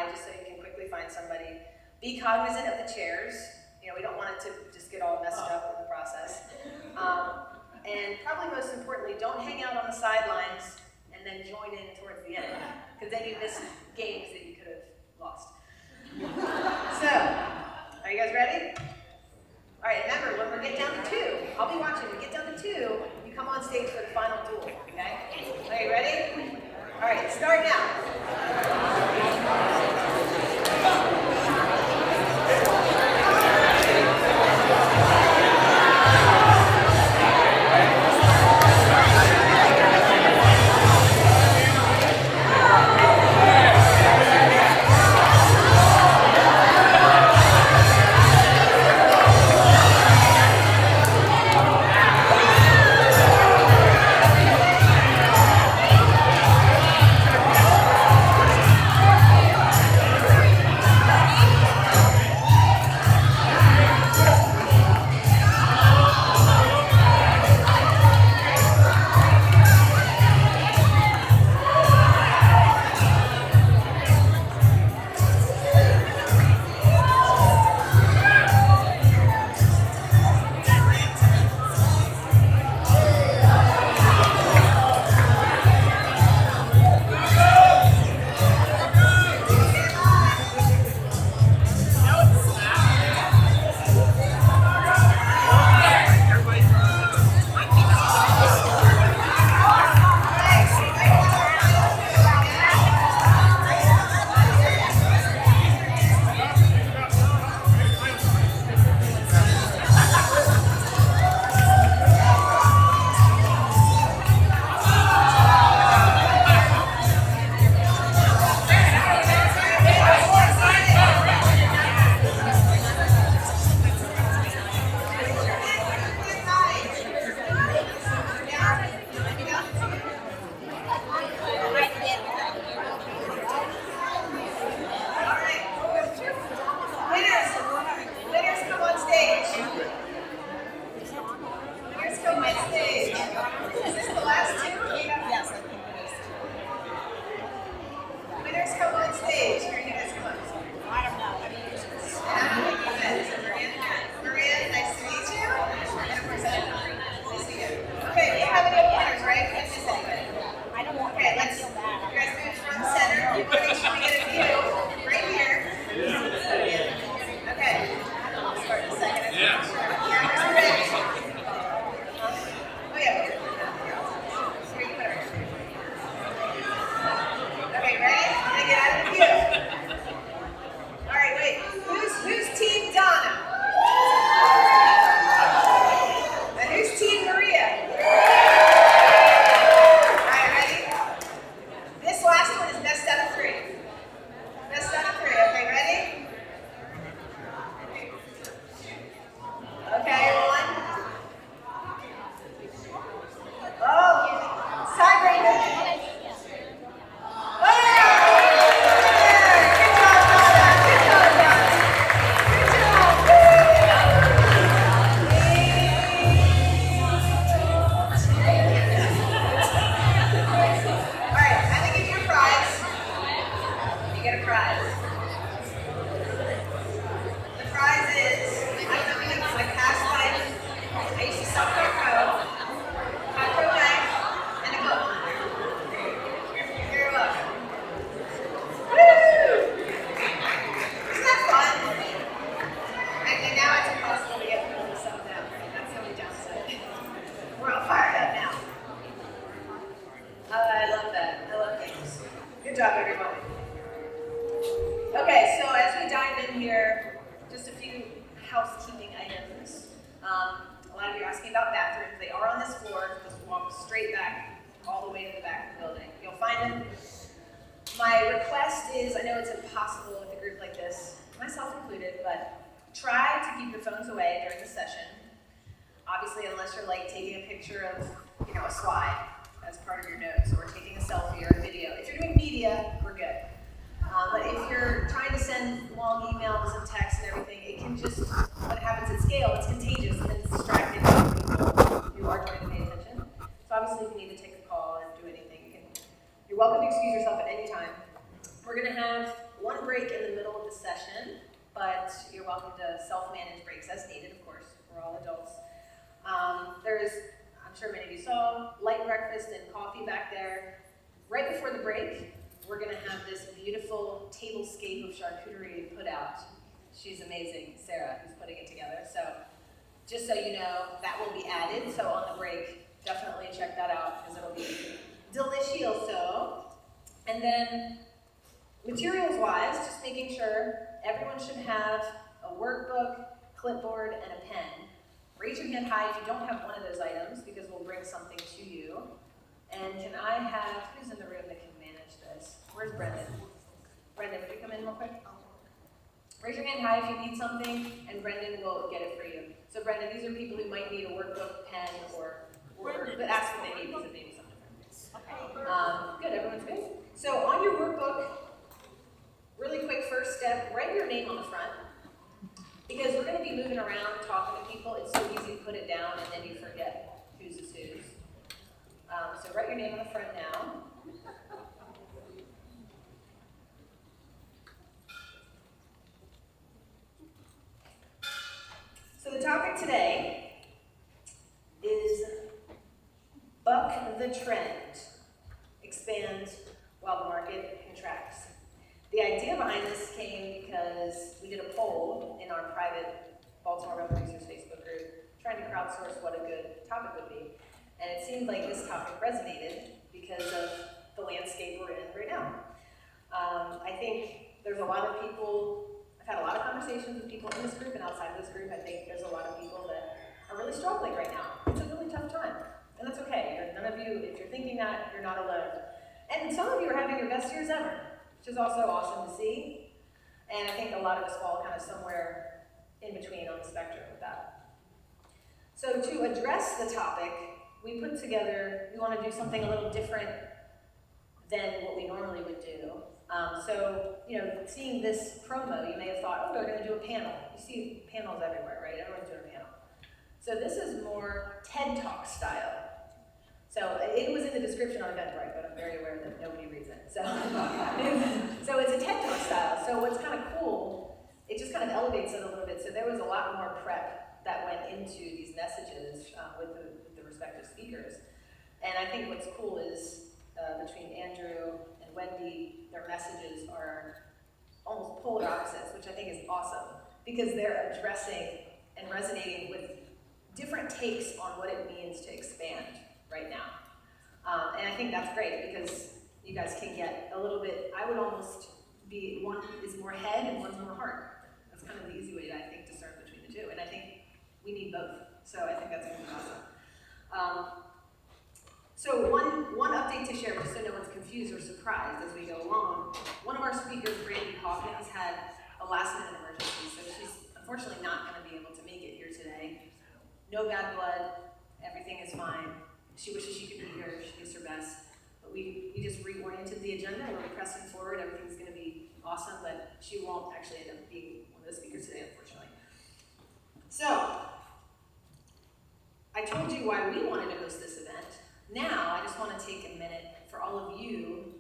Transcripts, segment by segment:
by just so you can quickly find somebody. Be cognizant of the chairs. You know, we don't want it to just get all messed up in the process. And probably most importantly, don't hang out on the sidelines and then join in towards the end, because then you miss games that you could have lost. So, are you guys ready? All right, remember, when we get down to 2, I'll be watching. When we get down to 2, you come on stage for the final duel, okay? Are you ready? All right, start now. You're welcome to excuse yourself at any time. We're going to have one break but you're welcome to self-manage breaks as needed, of course. We're all adults. There's, I'm sure many of you saw, light breakfast and coffee back there. Right before the break, we're gonna have this beautiful tablescape of charcuterie put out. She's amazing, Sarah, who's putting it together. So just so you know, that will be added. So on the break, definitely check that out because it'll be delicioso. And then materials-wise, just making sure everyone should have a workbook, clipboard, and a pen. Raise your hand high if you don't have one of those items because we'll bring something to you. And can I have, who's in the room that can manage this? Where's Brendan? Brendan, would you come in real quick? Raise your hand high if you need something, and Brendan will get it for you. So Brendan, these are people who might need a workbook, pen, or but ask what they need because it may be something different. Good, everyone's good? So on your workbook, really quick first step, write your name on the front. Because we're going to be moving around, talking to people, it's so easy to put it down and then you forget whose is whose. So write your name on the front now. So the topic today is buck the trend, expand while the market contracts. The idea behind this came because we did a poll in our private Baltimore Rebel Producers Facebook group, trying to crowdsource what a good topic would be. And it seemed like this topic resonated because of the landscape we're in right now. I think there's a lot of people, I've had a lot of conversations with people in this group and outside of this group. I think there's a lot of people that are really struggling right now. It's a really tough time, and that's okay. None of you, if you're thinking that, you're not alone. And some of you are having your best years ever, which is also awesome to see. And I think a lot of us fall kind of somewhere in between on the spectrum with that. So to address the topic, we put together, we want to do something a little different than what we normally would do. So, seeing this promo, you may have thought, oh, they're going to do a panel. You see panels everywhere, right? Everyone's doing a panel. So this is more TED Talk style. So it was in the description on Eventbrite, but I'm very aware that nobody reads it. So, so it's a TED Talk style. So what's kind of cool, it just kind of elevates it a little bit. So there was a lot more prep that went into these messages with the respective speakers. And I think what's cool is between Andrew and Wendy, their messages are almost polar opposites, which I think is awesome because they're addressing and resonating with different takes on what it means to expand right now. And I think that's great because you guys can get a little bit, I would almost be, one is more head and one's more heart. That's kind of the easy way to, I think, discern between the two. And I think we need both. So I think that's going to be awesome. So one update to share, just so no one's confused or surprised as we go along. One of our speakers, Brandy Hawkins, had a last-minute emergency, so she's unfortunately not going to be able to make it here today. No bad blood, everything is fine. She wishes she could be here, she gives her best. But we just reoriented the agenda, we're pressing forward, everything's going to be awesome, but she won't actually end up being one of the speakers today, unfortunately. So, I told you why we wanted to host this event. Now, I just want to take a minute for all of you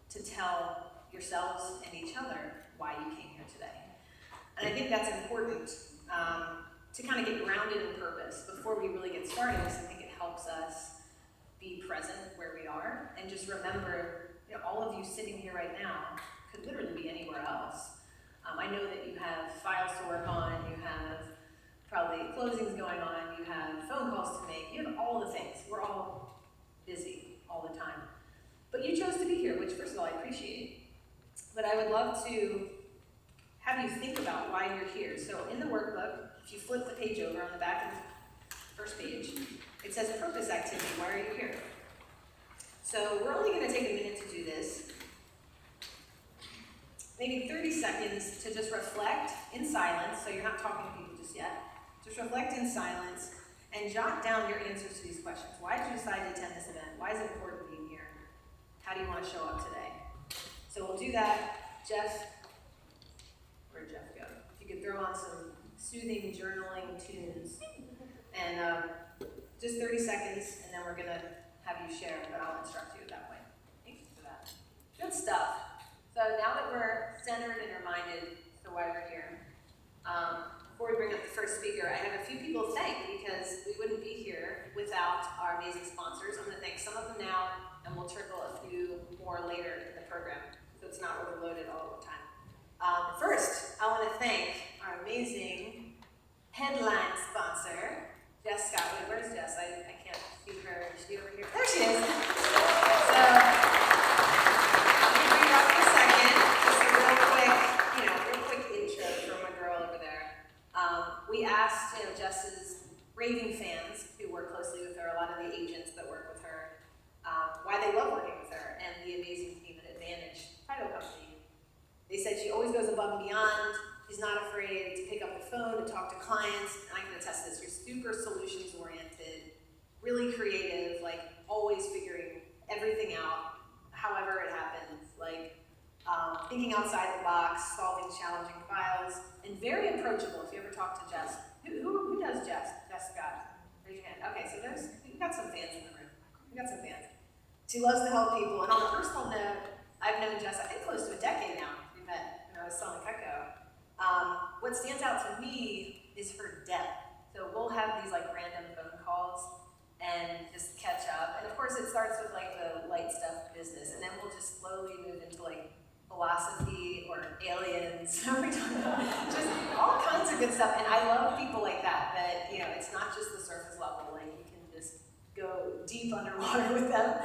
to tell yourselves and each other why you came here today. And I think that's important to kind of get grounded in purpose before we really get started, because I think it helps us be present where we are and just remember, all of you sitting here right now could literally be anywhere else. I know that you have files to work on, you have probably closings going on, you have phone calls to make, you have all the things. We're all busy all the time. But you chose to be here, which first of all I appreciate. But I would love to have you think about why you're here. So in the workbook, if you flip the page over on the back of the first page, it says purpose activity, why are you here? So we're only going to take a minute to do this. Maybe 30 seconds to just reflect in silence, so you're not talking to people just yet. Just reflect in silence and jot down your answers to these questions. Why did you decide to attend this event? Why is it important being here? How do you want to show up today? So we'll do that. Jeff, where'd Jeff go? If you could throw on some soothing journaling tunes. And just 30 seconds, and then we're going to have you share, but I'll instruct you at that point. Thank you for that. Good stuff. So now that we're centered and reminded as to why we're here, Before we bring up the first speaker, I have a few people to thank because we wouldn't be here without our amazing sponsors. I'm going to thank some of them now, and we'll trickle a few more later in the program, so it's not overloaded all the time. First, I want to thank our amazing headline sponsor, Jess Scott. Wait, where's Jess? I can't see her. Is she over here? There she is. So, I'll bring her up in a second. Just a real quick intro from my girl over there. We asked, Jess's raving fans who work closely with her, a lot of the agents that work with her, why they love working with her and the amazing team at Advantage Title Company. They said she always goes above and beyond. She's not afraid to pick up the phone, to talk to clients, and I can attest to this. You're super solutions-oriented, really creative, like always figuring everything out, however it happens, like thinking outside the box, solving challenging files, and very approachable. If you ever talk to Jess, who does Jess? Jess Scott. Raise your hand. Okay, so we've got some fans in the room. We've got some fans. She loves to help people, and on a personal note, I've known Jess, I think, close to a decade now. We met when I was selling Cutco. What stands out to me is her depth. So we'll have these like random phone calls and just catch up. And of course it starts with like the light stuff business, and then we'll just slowly move into like philosophy or aliens. Just all kinds of good stuff. And I love people like that, it's not just the surface level, like you can just go deep underwater with them.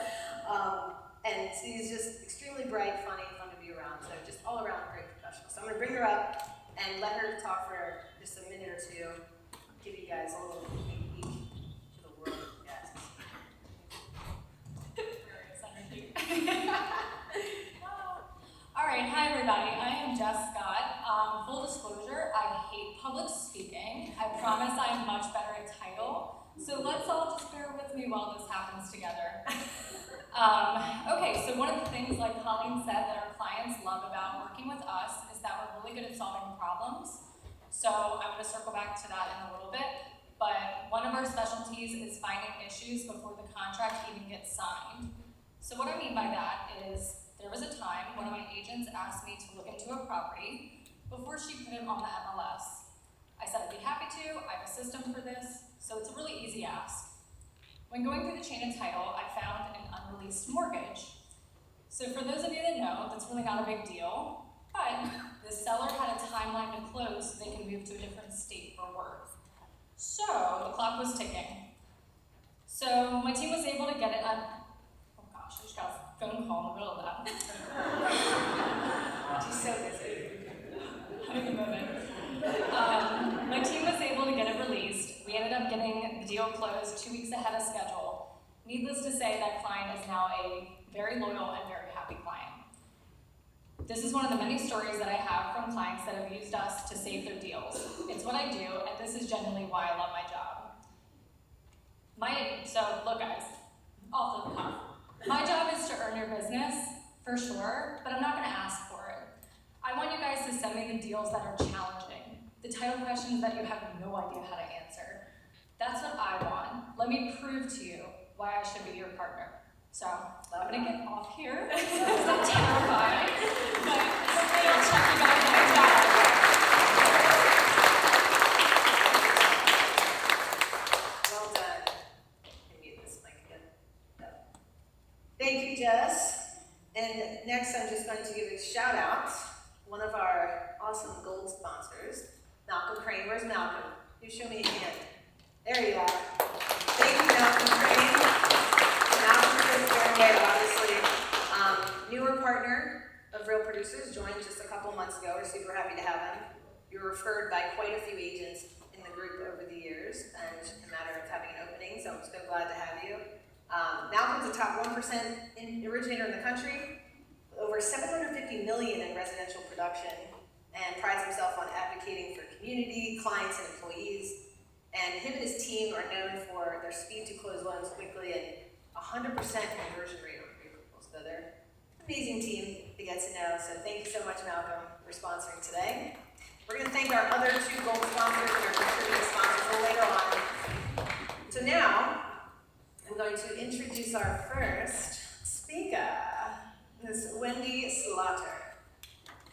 And she's just extremely bright, funny, fun to be around. So just all around great professional. So I'm gonna bring her up and let her talk for just a minute or two, give you guys a little peek to the world of guests. All right, hi everybody, I am Jess Scott. Full disclosure, I hate public speaking. I promise I am much better at title, so let's all just bear with me while this happens together. Okay, so one of the things, like Colleen said, that our clients love about working with us is that we're really good at solving problems. So I'm going to circle back to that in a little bit, but one of our specialties is finding issues before the contract even gets signed. So what I mean by that is there was a time one of my agents asked me to look into a property before she put it on the MLS. I said I'd be happy to, I have a system for this, so it's a really easy ask. When going through the chain of title, I found an unreleased mortgage. So for those of you that know, that's really not a big deal, but the seller had a timeline to close so they can move to a different state for work. So the clock was ticking. So my team was able to get it oh gosh, I just got a phone call in the middle of that. She's so busy. My team was able to get it released. We ended up getting the deal closed 2 weeks ahead of schedule. Needless to say, that client is now a very loyal and very happy client. This is one of the many stories that I have from clients that have used us to save their deals. It's what I do, and this is genuinely why I love my job. So look guys, off the cuff. My job is to earn your business, for sure, but I'm not gonna ask for it. I want you guys to send me the deals that are challenging, the title questions that you have no idea how to answer. That's what I want. Let me prove to you why I should be your partner. So, I'm gonna get off here, because I'm terrified, but hopefully I'll check you guys next time. Well done. I mute this mic again. No. Thank you, Jess. And next I'm just going to give a shout out. One of our awesome gold sponsors, Malcolm Crane. Where's Malcolm? You show me a hand. There you are. Thank you, Malcolm Crane. Malcolm Crane, obviously, newer partner of Real Producers, joined just a couple months ago. We're super happy to have him. You were referred by quite a few agents in the group over the years, and it's just a matter of having an opening, so I'm so glad to have you. Malcolm's a top 1% originator in the country, over $750 million in residential production, and prides himself on advocating for community, clients, and employees. And him and his team are known for their speed to close loans quickly and 100% conversion rate on pre-approvals. So they're an amazing team to get to know. So thank you so much, Malcolm, for sponsoring today. We're going to thank our other two gold sponsors and our contributing sponsors a little later on. So now, I'm going to introduce our first speaker, Ms. Wendy Slaughter.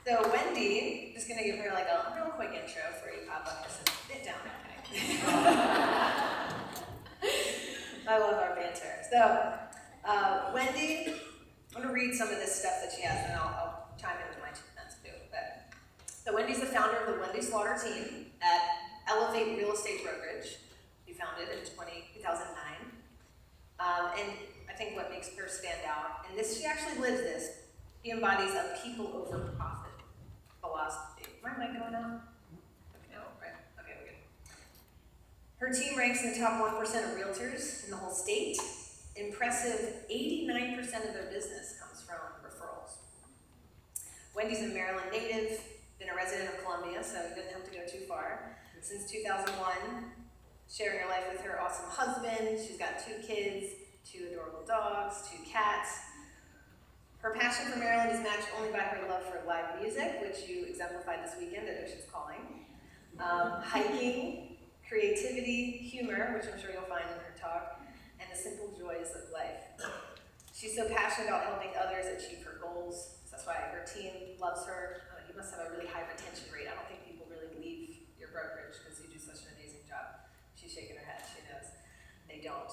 So Wendy, I'm just going to give her like a real quick intro for you potluckers. Sit down, okay? I love our banter. So, Wendy, I'm going to read some of this stuff that she has, and I'll chime in with my 2 cents too. So Wendy's the founder of the Wendy Slaughter team at Elevate Real Estate Brokerage. She founded in 2009. And I think what makes her stand out, and this, she actually lives this, she embodies a people over profit philosophy. Am I mic going out? No, right? Okay, we're good. Her team ranks in the top 1% of realtors in the whole state. Impressive 89% of their business comes from referrals. Wendy's a Maryland native, been a resident of Columbia, so you didn't have to go too far. Since 2001, sharing her life with her awesome husband. She's got 2 kids, 2 adorable dogs, 2 cats. Her passion for Maryland is matched only by her love for live music, which you exemplified this weekend at Ocean's Calling. Hiking, creativity, humor, which I'm sure you'll find in her talk, and the simple joys of life. She's so passionate about helping others achieve her goals. So that's why her team loves her. You must have a really high retention rate. I don't think people really leave your brokerage because you do such an amazing job. She's shaking her head. She knows they don't.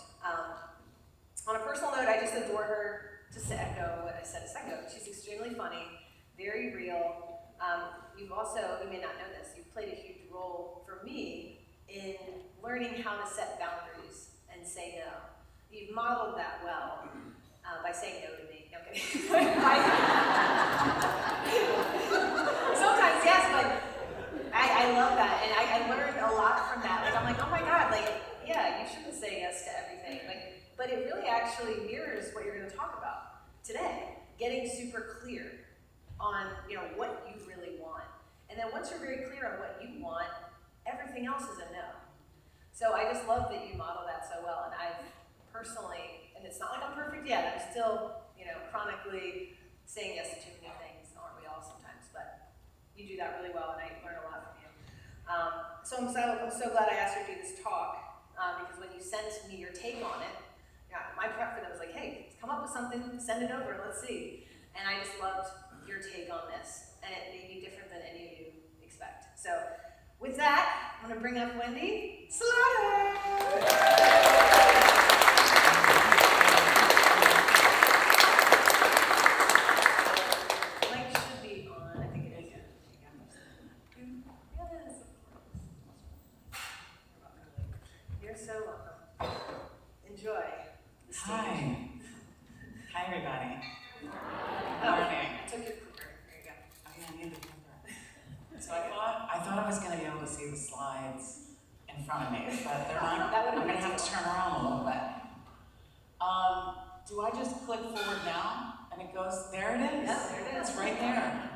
On a personal note, I just adore her. Just to echo what I said a second ago, she's extremely funny, very real. You've also, you may not know this, you've played a huge role for me in learning how to set boundaries and say no. You've modeled that well by saying no to me. No, I'm kidding. Sometimes, yes, but I love that, and I learned a lot from that. Like, I'm like, oh my God, like, yeah, you shouldn't say yes to everything. Like, but it really actually mirrors what you're going to talk about today. Getting super clear on, what you really want. And then once you're very clear on what you want, everything else is a no. So I just love that you model that so well. And I've personally, and it's not like I'm perfect yet, I'm still, chronically saying yes to too many things, aren't we all sometimes? But you do that really well, and I learn a lot from you. So I'm so glad I asked her to do this talk, because when you sent me your take on it, my prep for them was like, hey, come up with something, send it over, let's see. And I just loved your take on this, and it may be different than any of you expect. So with that, I'm gonna bring up Wendy Slaughter. Mic should be on, I think it is. Yes. You're so welcome. Enjoy. Hi. Hi, everybody. Oh, Morning. I took your clicker. There you go. Oh, yeah, I need the clicker. So I thought I was going to be able to see the slides in front of me, but they're not. That would I'm be going to have to turn around a little bit. Do I just click forward now? And it goes, there it is. Yeah, there it is. It's right there.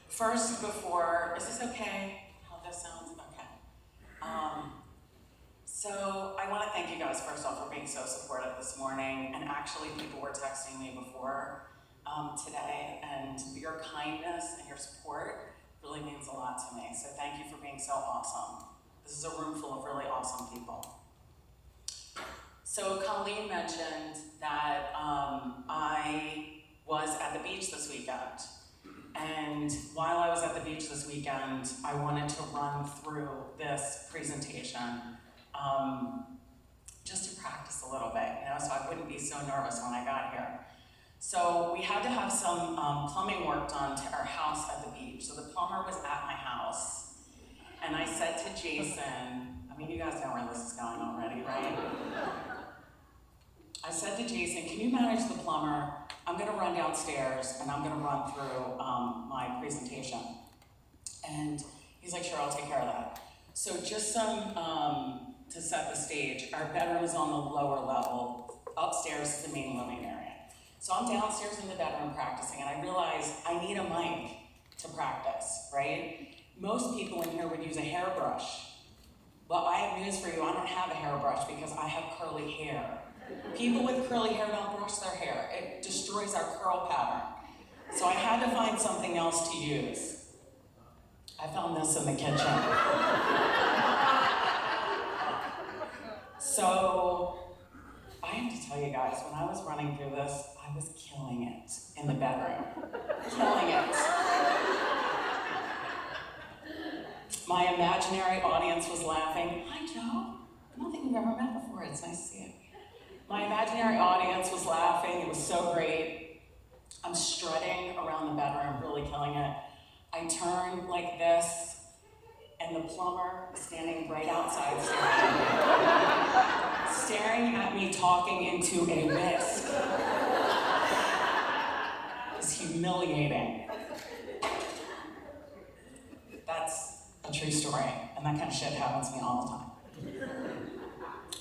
First, before, is this okay? How this sounds? Okay. So I want to thank you guys first off for being so supportive this morning, and actually people were texting me before today, and your kindness and your support really means a lot to me, so thank you for being so awesome. This is a room full of really awesome people. So Colleen mentioned that I was at the beach this weekend, and while I was at the beach this weekend, I wanted to run through this presentation just to practice a little bit, so I wouldn't be so nervous when I got here. So we had to have some plumbing work done to our house at the beach. So the plumber was at my house, and I said to Jason, you guys know where this is going already, right? I said to Jason, can you manage the plumber? I'm gonna run downstairs and I'm gonna run through my presentation. And he's like, sure, I'll take care of that. So just to set the stage, our bedroom is on the lower level. Upstairs is the main living area. So I'm downstairs in the bedroom practicing, and I realize I need a mic to practice, right? Most people in here would use a hairbrush. Well, I have news for you, I don't have a hairbrush because I have curly hair. People with curly hair don't brush their hair. It destroys our curl pattern. So I had to find something else to use. I found this in the kitchen. So, I have to tell you guys, when I was running through this, I was killing it in the bedroom. Killing it. My imaginary audience was laughing. Hi, Joe. I don't think we've ever met before. It's nice to see you. My imaginary audience was laughing. It was so great. I'm strutting around the bedroom, really killing it. I turn like this, and the plumber is standing right outside staring at me talking into a whisk. It's humiliating. That's a true story, and that kind of shit happens to me all the time.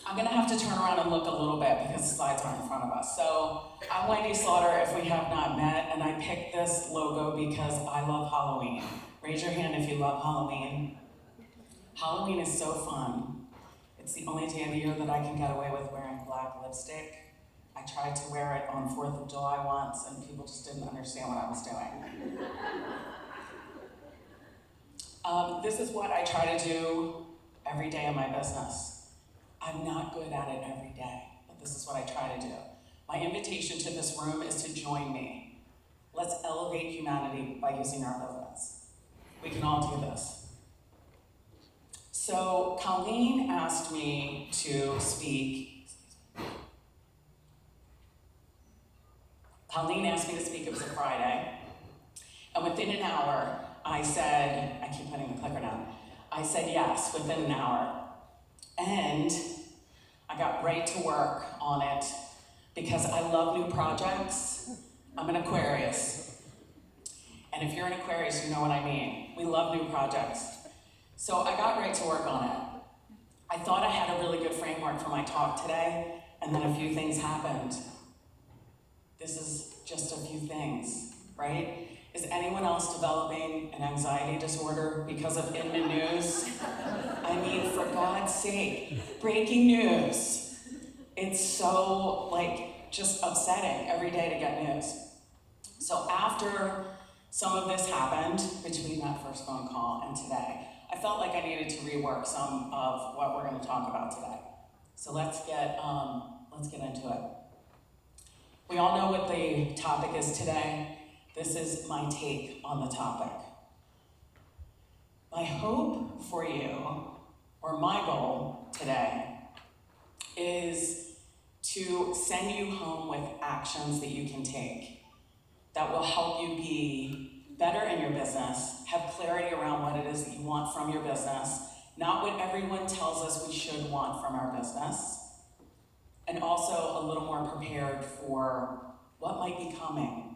I'm gonna have to turn around and look a little bit because the slides aren't in front of us. So, I'm Wendy Slaughter, if we have not met, and I picked this logo because I love Halloween. Raise your hand if you love Halloween. Halloween is so fun. It's the only day of the year that I can get away with wearing black lipstick. I tried to wear it on 4th of July once, and people just didn't understand what I was doing. This is what I try to do every day in my business. I'm not good at it every day, but this is what I try to do. My invitation to this room is to join me. Let's elevate humanity by using our business. We can all do this. So Colleen asked me to speak. It was a Friday. And within an hour, I said, I keep putting the clicker down. I said yes within an hour. And I got right to work on it because I love new projects. I'm an Aquarius. And if you're an Aquarius, you know what I mean. We love new projects. So I got right to work on it. I thought I had a really good framework for my talk today, and then a few things happened. This is just a few things, right? Is anyone else developing an anxiety disorder because of in the news? I mean, for God's sake, breaking news. It's so, just upsetting every day to get news. So after some of this happened, between that first phone call and today, I felt like I needed to rework some of what we're gonna talk about today. So let's get into it. We all know what the topic is today. This is my take on the topic. My hope for you, or my goal today, is to send you home with actions that you can take that will help you be better in your business, have clarity around what it is that you want from your business, not what everyone tells us we should want from our business, and also a little more prepared for what might be coming.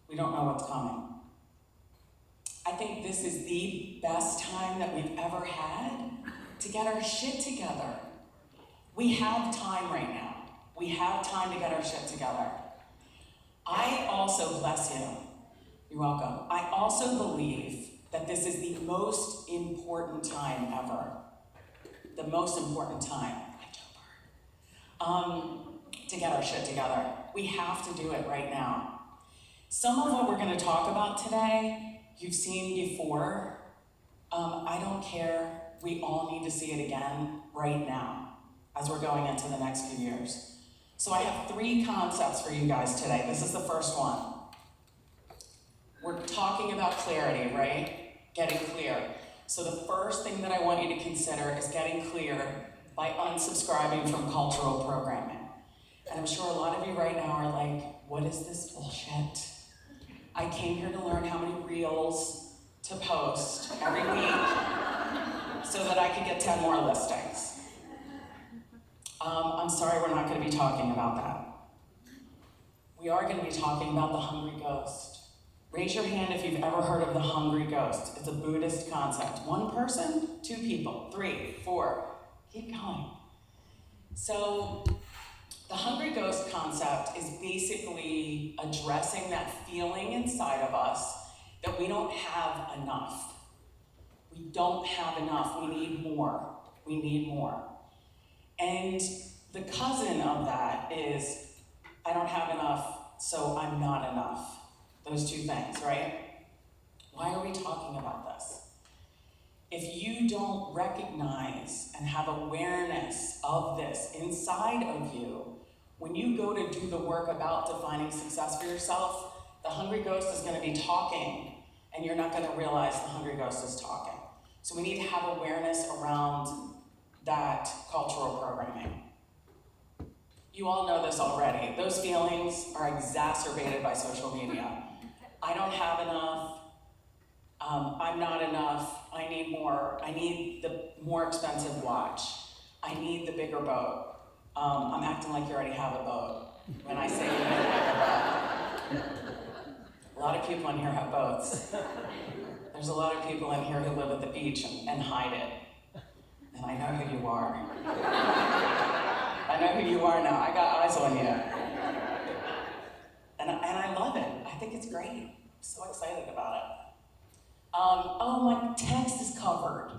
We don't know what's coming. I think this is the best time that we've ever had to get our shit together. We have time right now. We have time to get our shit together. I also, bless you, you're welcome. I also believe that this is the most important time ever. The most important time, to get our shit together. We have to do it right now. Some of what we're going to talk about today, you've seen before. I don't care. We all need to see it again right now as we're going into the next few years. So I have 3 concepts for you guys today. This is the first one. We're talking about clarity, right? Getting clear. So the first thing that I want you to consider is getting clear by unsubscribing from cultural programming. And I'm sure a lot of you right now are like, what is this bullshit? I came here to learn how many reels to post every week so that I could get 10 more listings. I'm sorry, we're not going to be talking about that. We are going to be talking about the hungry ghost. Raise your hand if you've ever heard of the hungry ghost. It's a Buddhist concept. 1 person, 2 people, 3, 4. Keep going. So, the hungry ghost concept is basically addressing that feeling inside of us that we don't have enough. We don't have enough. We need more. We need more. And the cousin of that is, I don't have enough, so I'm not enough. Those 2 things, right? Why are we talking about this? If you don't recognize and have awareness of this inside of you, when you go to do the work about defining success for yourself, the hungry ghost is going to be talking, and you're not going to realize the hungry ghost is talking. So we need to have awareness around that cultural programming. You all know this already. Those feelings are exacerbated by social media. I don't have enough. I'm not enough. I need more. I need the more expensive watch. I need the bigger boat. I'm acting like you already have a boat when I say you need a bigger boat. A lot of people in here have boats. There's a lot of people in here who live at the beach and hide it. And I know who you are. I know who you are now. I got eyes on you. And I love it. I think it's great. I'm so excited about it. Oh, my text is covered.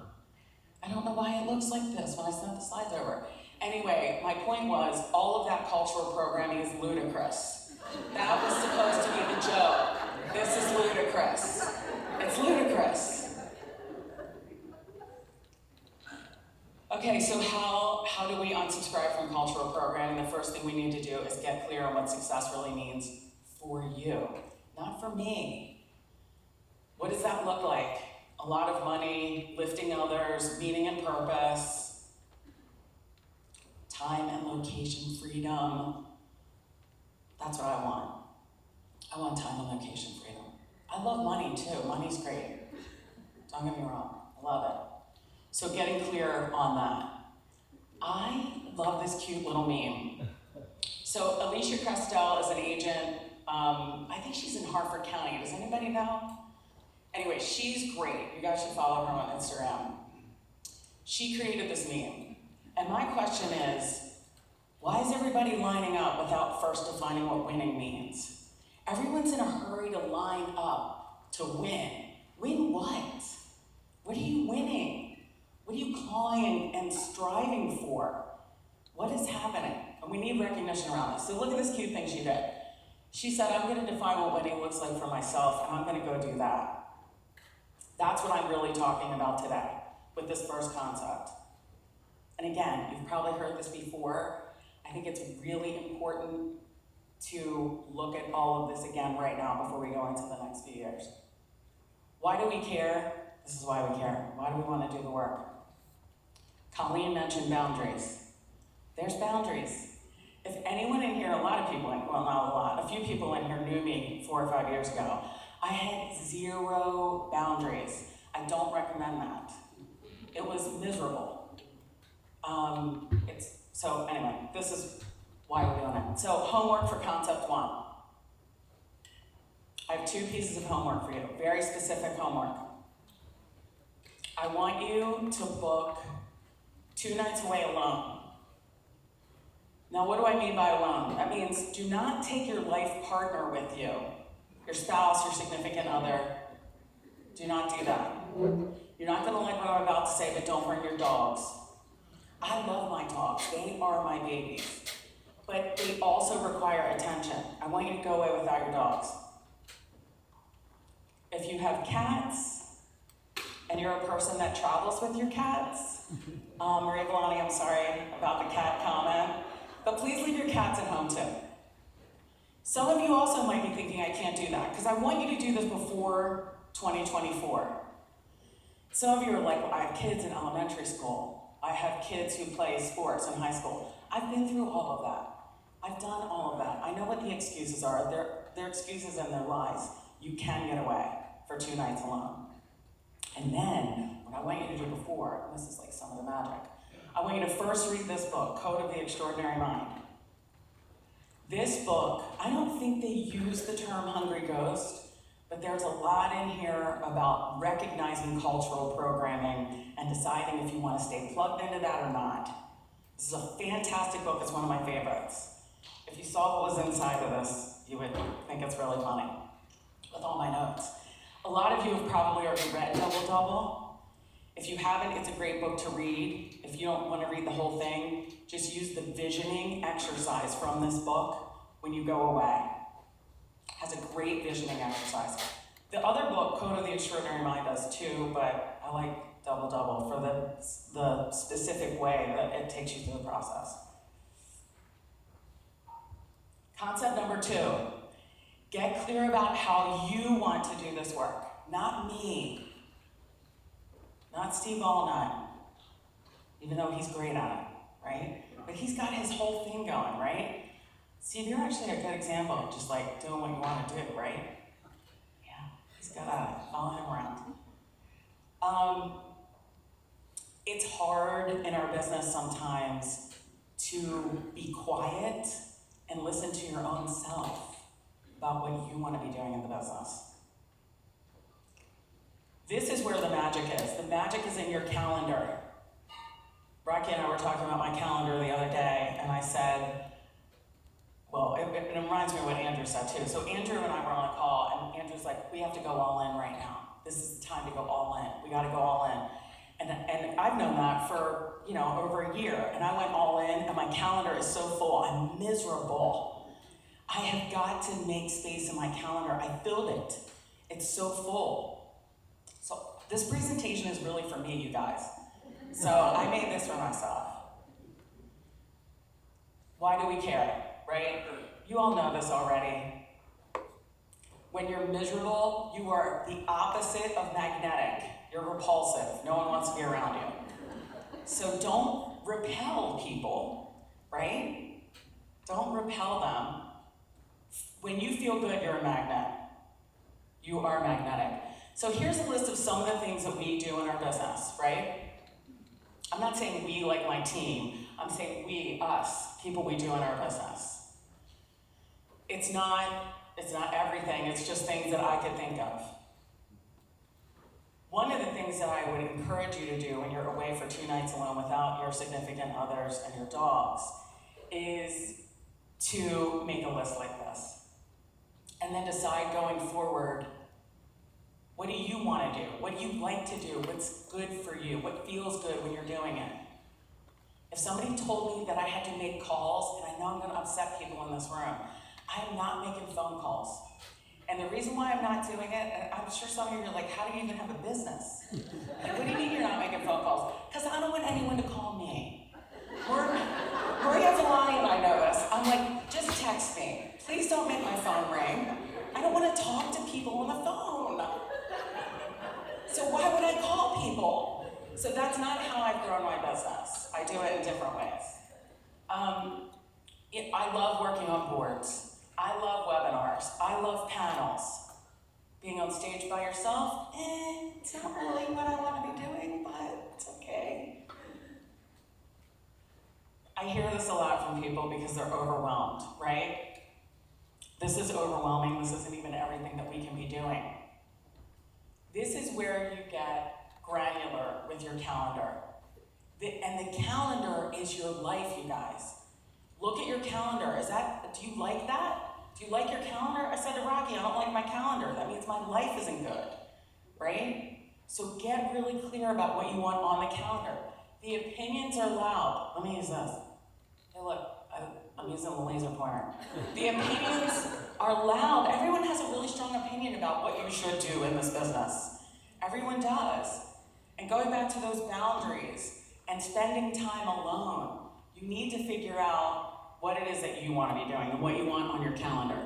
I don't know why it looks like this when I sent the slides over. Anyway, my point was, all of that cultural programming is ludicrous. That was supposed to be the joke. This is ludicrous. It's ludicrous. Okay, so how do we unsubscribe from cultural programming? The first thing we need to do is get clear on what success really means for you, not for me. What does that look like? A lot of money, lifting others, meaning and purpose, time and location freedom. That's what I want. I want time and location freedom. I love money too. Money's great. Don't get me wrong. I love it. So getting clear on that. I love this cute little meme. So Alicia Crestel is an agent. I think she's in Harford County. Does anybody know? Anyway, she's great. You guys should follow her on Instagram. She created this meme. And my question is, why is everybody lining up without first defining what winning means? Everyone's in a hurry to line up to win. Win what? What are you winning? What are you clawing and striving for? What is happening? And we need recognition around this. So look at this cute thing she did. She said, I'm going to define what winning looks like for myself, and I'm going to go do that. That's what I'm really talking about today with this first concept. And again, you've probably heard this before. I think it's really important to look at all of this again right now before we go into the next few years. Why do we care? This is why we care. Why do we want to do the work? Colleen mentioned boundaries. There's boundaries. If anyone in here, a lot of people, well, not a lot, a few people in here knew me 4 or 5 years ago, I had 0 boundaries. I don't recommend that. It was miserable. So anyway, this is why we're doing it. So homework for concept 1. I have 2 pieces of homework for you, very specific homework. I want you to book 2 nights away alone. Now, what do I mean by alone? That means do not take your life partner with you, your spouse, your significant other. Do not do that. You're not going to like what I'm about to say, but don't bring your dogs. I love my dogs. They are my babies. But they also require attention. I want you to go away without your dogs. If you have cats, and you're a person that travels with your cats, Maria Galani, I'm sorry about the cat comment, but please leave your cats at home too. Some of you also might be thinking I can't do that, because I want you to do this before 2024. Some of you are like, well, I have kids in elementary school. I have kids who play sports in high school. I've been through all of that. I've done all of that. I know what the excuses are. They're excuses and they're lies. You can get away for 2 nights alone. And then, what I want you to do before, and this is like some of the magic, I want you to first read this book, Code of the Extraordinary Mind. This book, I don't think they use the term hungry ghost, but there's a lot in here about recognizing cultural programming and deciding if you want to stay plugged into that or not. This is a fantastic book. It's one of my favorites. If you saw what was inside of this, you would think it's really funny, with all my notes. A lot of you have probably already read Double Double. If you haven't, it's a great book to read. If you don't want to read the whole thing, just use the visioning exercise from this book when you go away. Has a great visioning exercise. The other book, Code of the Extraordinary Mind, does too, but I like Double Double for the specific way that it takes you through the process. Concept number 2, get clear about how you want to do this work. Not me, not not Steve Allnut, even though he's great at it, right? But he's got his whole thing going, right? Steve, you're actually a good example of just like doing what you want to do, right? Yeah, he's got at it. Follow him around. It's hard in our business sometimes to be quiet and listen to your own self about what you want to be doing in the business. This is where the magic is. The magic is in your calendar. Rocky and I were talking about my calendar the other day, and I said, well, it reminds me of what Andrew said too. So Andrew and I were on a call, and Andrew's like, we have to go all in right now. This is the time to go all in. We got to go all in. And I've known that for, over a year. And I went all in, and my calendar is so full. I'm miserable. I have got to make space in my calendar. I filled it. It's so full. So this presentation is really for me, you guys. So I made this for myself. Why do we care, right? You all know this already. When you're miserable, you are the opposite of magnetic. You're repulsive. No one wants to be around you. So don't repel people, right? Don't repel them. When you feel good, you're a magnet. You are magnetic. So here's a list of some of the things that we do in our business, right? I'm not saying we like my team. I'm saying we, us, people we do in our business. It's not everything. It's just things that I could think of. One of the things that I would encourage you to do when you're away for 2 nights alone without your significant others and your dogs is to make a list like this. And then decide going forward, what do you want to do? What do you like to do? What's good for you? What feels good when you're doing it? If somebody told me that I had to make calls, and I know I'm going to upset people in this room, I am not making phone calls. And the reason why I'm not doing it, and I'm sure some of you are like, how do you even have a business? Like, what do you mean you're not making phone calls? Because I don't want anyone to call me. Maria Villani and I know this. I'm like, just text me. Please don't make my phone ring. I don't want to talk to people on the phone. So why would I call people? So that's not how I've grown my business. I do it in different ways. I love working on boards. I love webinars. I love panels. Being on stage by yourself, it's not really what I want to be doing, but it's okay. I hear this a lot from people because they're overwhelmed, right? This is overwhelming. This isn't even everything that we can be doing. This is where you get granular with your calendar. And the calendar is your life, you guys. Look at your calendar. Do you like that? Do you like your calendar? I said to Rocky, I don't like my calendar. That means my life isn't good, right? So get really clear about what you want on the calendar. The opinions are loud. Let me use this. Hey, look, I'm using the laser pointer. The opinions are loud. Everyone has a really strong opinion about what you should do in this business. Everyone does. And going back to those boundaries and spending time alone, you need to figure out what it is that you want to be doing and what you want on your calendar.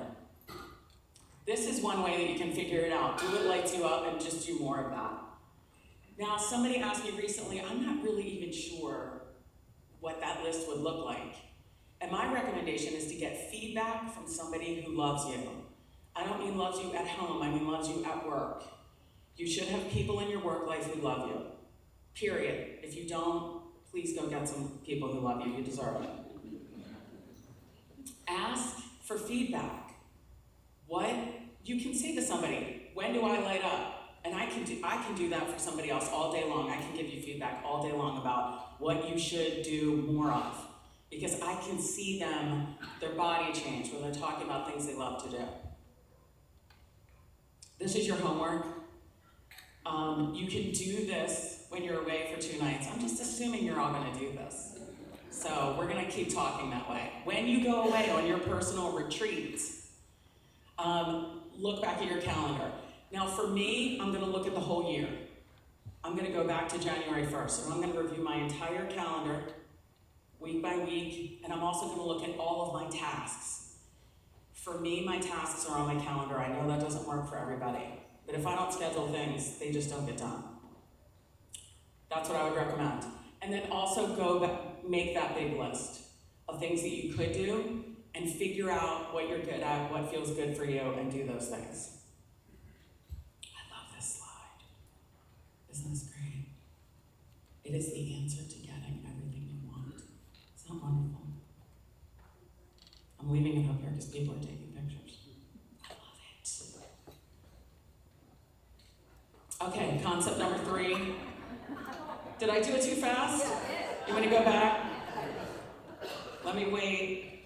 This is one way that you can figure it out. Do what lights you up and just do more of that. Now, somebody asked me recently, I'm not really even sure what that list would look like. And my recommendation is to get feedback from somebody who loves you. I don't mean loves you at home, I mean loves you at work. You should have people in your work life who love you. Period. If you don't, please go get some people who love you. You deserve it. Ask for feedback. You can say to somebody, when do I light up? And I can do that for somebody else all day long. I can give you feedback all day long about what you should do more of. Because I can see their body change when they're talking about things they love to do. This is your homework. You can do this when you're away for 2 nights. I'm just assuming you're all gonna do this. So we're gonna keep talking that way. When you go away on your personal retreats, look back at your calendar. Now for me, I'm gonna look at the whole year. I'm gonna go back to January 1st, and I'm gonna review my entire calendar, week by week, and I'm also gonna look at all of my tasks. For me, my tasks are on my calendar. I know that doesn't work for everybody, but if I don't schedule things, they just don't get done. That's what I would recommend. And then also go back, make that big list of things that you could do and figure out what you're good at, what feels good for you, and do those things. I love this slide. Isn't this great? It is the answer to getting everything you want. Isn't that wonderful? I'm leaving it up here because people are taking pictures. I love it. Okay, concept number 3. Did I do it too fast? You want to go back? Let me wait.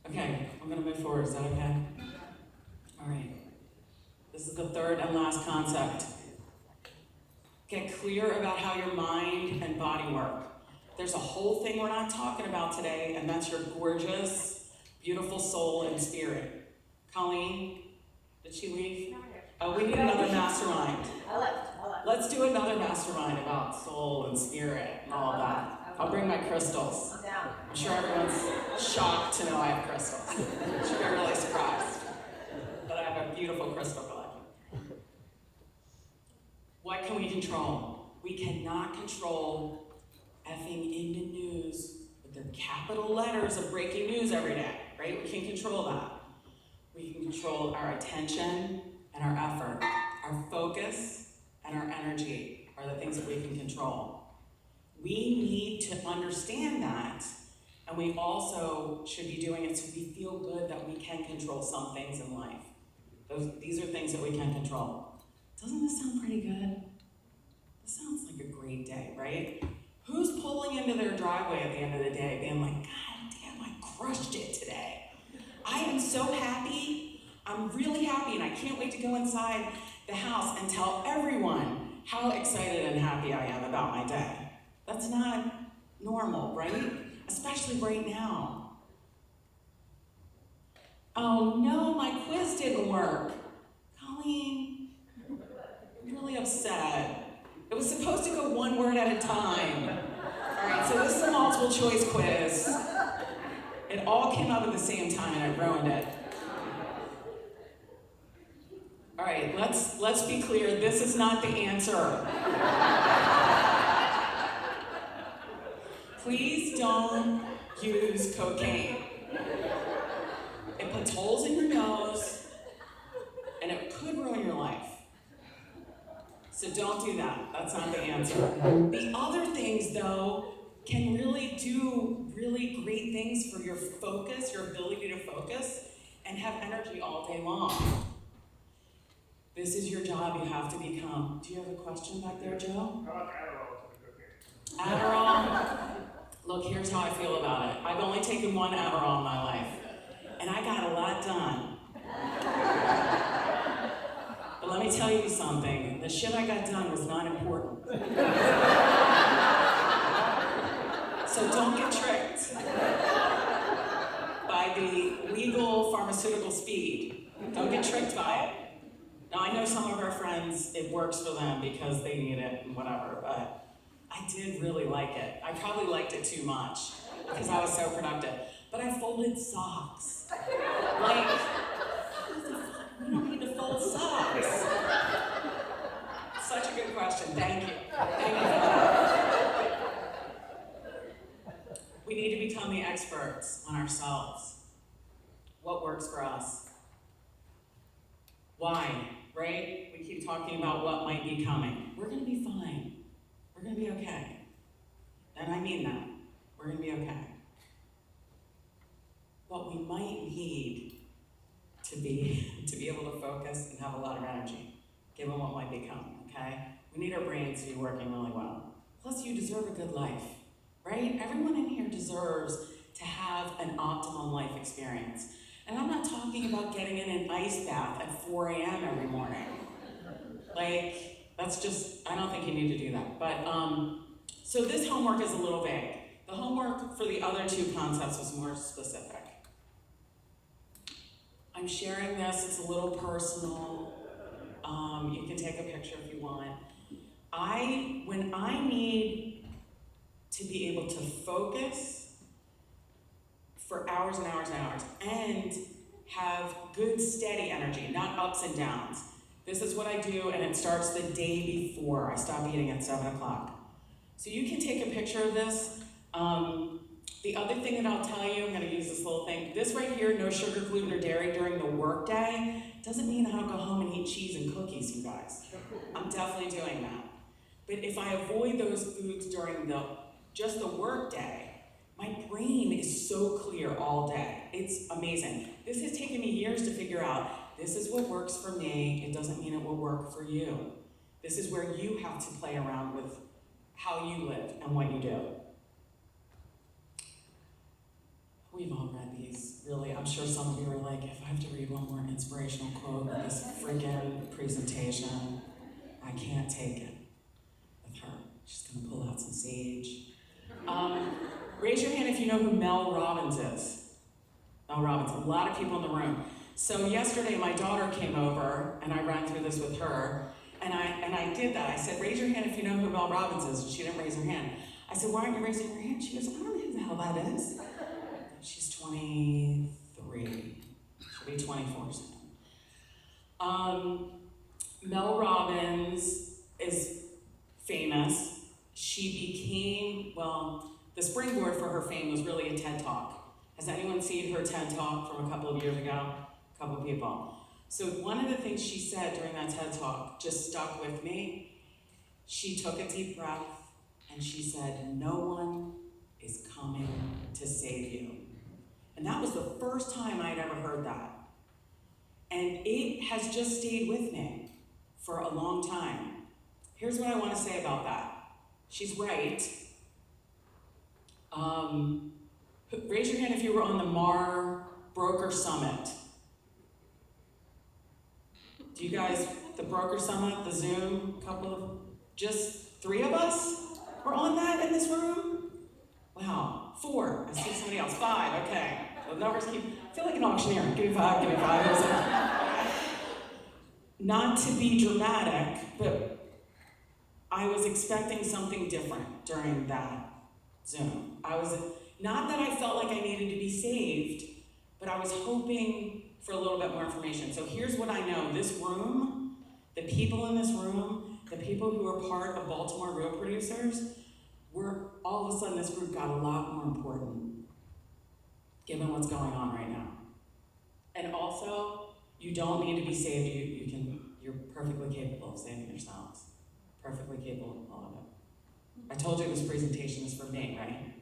Okay, I'm going to move forward. Is that okay? All right. This is the 3rd and last concept. Get clear about how your mind and body work. There's a whole thing we're not talking about today, and that's your gorgeous, beautiful soul and spirit. Colleen, did she leave? Oh, we need another mastermind. I left. Let's do another mastermind about soul and spirit and all of that. I'll bring my crystals. I'm down. I'm sure everyone's shocked to know I have crystals. I'm sure you're really surprised. But I have a beautiful crystal collection. What can we control? We cannot control effing in the news with their capital letters of breaking news every day, right? We can control that. We can control our attention and our effort. Our focus and our energy are the things that we can control. We need to understand that, and we also should be doing it so we feel good that we can control some things in life. These are things that we can control. Doesn't this sound pretty good? This sounds like a great day, right? Who's pulling into their driveway at the end of the day being like, God damn, I crushed it today. I am so happy. I'm really happy, and I can't wait to go inside the house and tell everyone how excited and happy I am about my day. That's not normal, right? Especially right now. Oh no, my quiz didn't work. Colleen, I'm really upset. It was supposed to go one word at a time. All right, so this is a multiple choice quiz. It all came up at the same time and I ruined it. All right, let's be clear, this is not the answer. Please don't use cocaine. It puts holes in your nose, and it could ruin your life. So don't do that. That's not the answer. The other things, though, can really do really great things for your focus, your ability to focus, and have energy all day long. This is your job. You have to become. Do you have a question back there, Joe? How about Adderall? Adderall. Look, here's how I feel about it. I've only taken one Adderall in my life, and I got a lot done. But let me tell you something. The shit I got done was not important. So don't get tricked by the legal pharmaceutical speed. Don't get tricked by it. Now, I know some of our friends, it works for them because they need it and whatever, but I did really like it. I probably liked it too much because I was so productive. But I folded socks. Like, you don't need to fold socks. Such a good question. Thank you. Thank you for that. We need to become the experts on ourselves. What works for us? Why? Right? We keep talking about what might be coming. We're going to be fine. We're going to be okay. And I mean that. We're going to be okay. What we might need to be able to focus and have a lot of energy, given what might be coming, okay? We need our brains to be working really well. Plus, you deserve a good life, right? Everyone in here deserves to have an optimal life experience. And I'm not talking about getting in an ice bath at 4 a.m. every morning. Like, that's just, I don't think you need to do that. But, so this homework is a little vague. The homework for the other two concepts was more specific. I'm sharing this, it's a little personal. You can take a picture if you want. When I need to be able to focus for hours and hours and hours, and have good, steady energy, not ups and downs. This is what I do, and it starts the day before. I stop eating at 7 o'clock. So you can take a picture of this. The other thing that I'll tell you, I'm gonna use this little thing. This right here, no sugar, gluten, or dairy during the work day, doesn't mean I don't go home and eat cheese and cookies, you guys. I'm definitely doing that. But if I avoid those foods during just the work day, my brain is so clear all day. It's amazing. This has taken me years to figure out, this is what works for me. It doesn't mean it will work for you. This is where you have to play around with how you live and what you do. We've all read these, really. I'm sure some of you are like, if I have to read one more inspirational quote with this friggin' presentation, I can't take it with her. She's gonna pull out some sage. Raise your hand if you know who Mel Robbins is. Mel Robbins, a lot of people in the room. So yesterday my daughter came over and I ran through this with her and I did that. I said, raise your hand if you know who Mel Robbins is. And she didn't raise her hand. I said, why aren't you raising your hand? She goes, I don't know who the hell that is. She's 23. She'll be 24 soon. Mel Robbins is famous. She became, the springboard for her fame was really a TED Talk. Has anyone seen her TED Talk from a couple of years ago? A couple of people. So one of the things she said during that TED Talk just stuck with me. She took a deep breath and she said, no one is coming to save you. And that was the first time I'd ever heard that. And it has just stayed with me for a long time. Here's what I want to say about that. She's right. Raise your hand if you were on the MAR Broker Summit. Do you guys, the Broker Summit, the Zoom, just 3 of us were on that in this room? Wow, 4, I see somebody else, 5, okay. The numbers I feel like an auctioneer, give me 5, give me 5. Not to be dramatic, but I was expecting something different during that Zoom. Not that I felt like I needed to be saved, but I was hoping for a little bit more information. So here's what I know. This room, the people in this room, the people who are part of Baltimore Real Producers, all of a sudden this group got a lot more important, given what's going on right now. And also, you don't need to be saved. You're perfectly capable of saving yourselves. Perfectly capable of all of it. I told you this presentation is for me, right?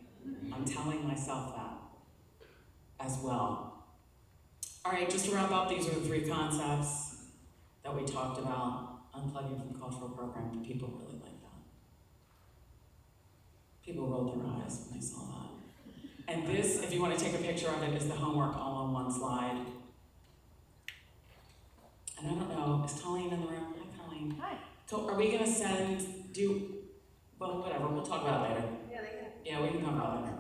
I'm telling myself that as well. All right, just to wrap up, these are the 3 concepts that we talked about. Unplugging from cultural programming. People really like that. People rolled their eyes when they saw that. And this, if you want to take a picture of it, is the homework all on one slide. And I don't know, is Colleen in the room? Hi, Colleen. Hi. So are we going to whatever, we'll talk about it later. Yeah, they can. Yeah, we can talk about it later.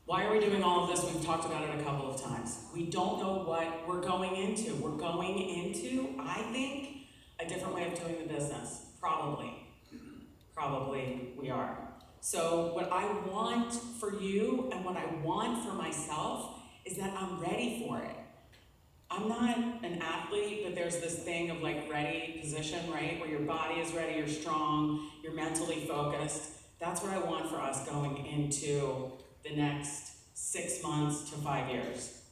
Why are we doing all of this? We've talked about it a couple of times. We don't know what we're going into. We're going into, I think, a different way of doing the business. Probably we are. So what I want for you and what I want for myself is that I'm ready for it. I'm not an athlete, but there's this thing of like ready position, right? Where your body is ready, you're strong, you're mentally focused. That's what I want for us going into the next 6 months to 5 years.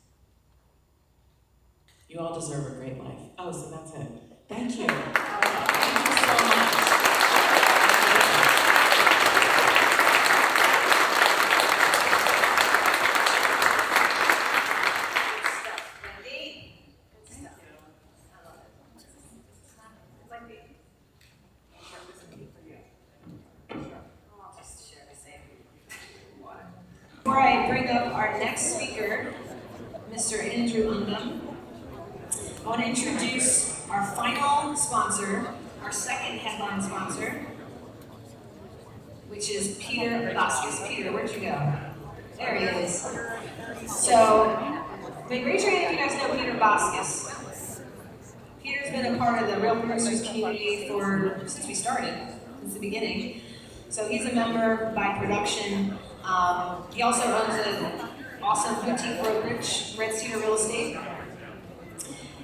You all deserve a great life. Oh, so that's it. Thank you. Thank you so much. Before I bring up our next speaker, Mr. Andrew Undum, I want to introduce our final sponsor, our second headline sponsor, which is Peter Vasquez. Peter, where'd you go? There he is. So, raise your hand if you guys know Peter Vasquez. Peter's been a part of the Real Producers community since we started, since the beginning. So he's a member by production. He also owns awesome boutique brokerage, Red Cedar Real Estate.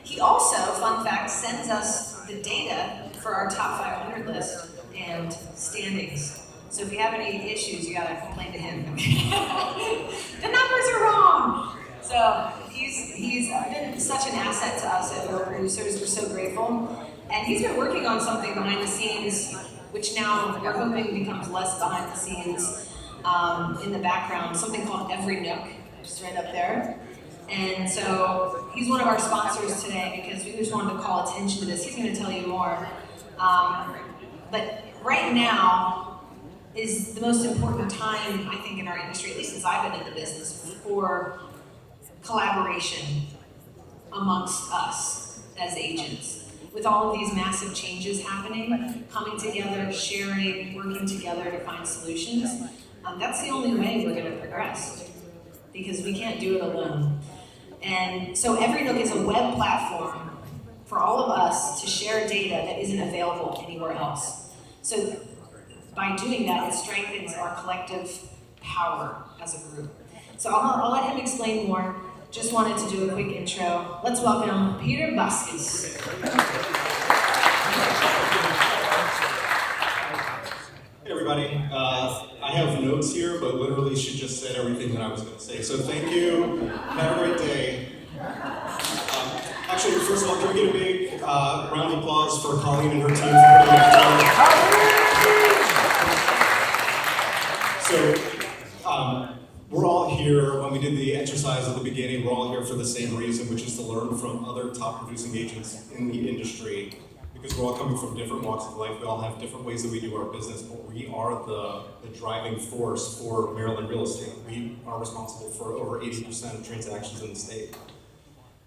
He also, fun fact, sends us the data for our top 500 list and standings. So if you have any issues, you gotta complain to him. The numbers are wrong. So he's been such an asset to us at Real Producers. We're so grateful. And he's been working on something behind the scenes, which now we're hoping becomes less behind the scenes in the background, something called Every Nook, just right up there. And so he's one of our sponsors today because we just wanted to call attention to this. He's going to tell you more. But right now is the most important time, I think, in our industry, at least since I've been in the business, for collaboration amongst us as agents. With all of these massive changes happening, coming together, sharing, working together to find solutions, that's the only way we're going to progress, because we can't do it alone. And so Every Nook is a web platform for all of us to share data that isn't available anywhere else. So by doing that, it strengthens our collective power as a group. So I'll let him explain more. Just wanted to do a quick intro. Let's welcome Peter Vasquez. Hey everybody, I have notes here, but literally she just said everything that I was going to say. So thank you, have a great day. Actually, first of all, can we get a big round of applause for Colleen and her team for putting that together. So, we're all here, when we did the exercise at the beginning, we're all here for the same reason, which is to learn from other top producing agents in the industry. Because we're all coming from different walks of life, we all have different ways that we do our business, but we are the driving force for Maryland real estate. We are responsible for over 80% of transactions in the state.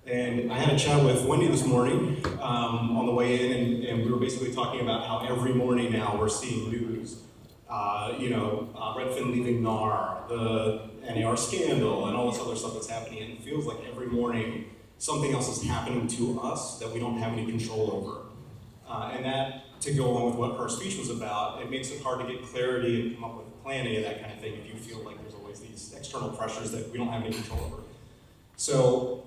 And I had a chat with Wendy this morning on the way in, and we were basically talking about how every morning now we're seeing news. Redfin leaving NAR, the NAR scandal, and all this other stuff that's happening. And it feels like every morning something else is happening to us that we don't have any control over. And that, to go along with what her speech was about, it makes it hard to get clarity and come up with planning and that kind of thing if you feel like there's always these external pressures that we don't have any control over. So,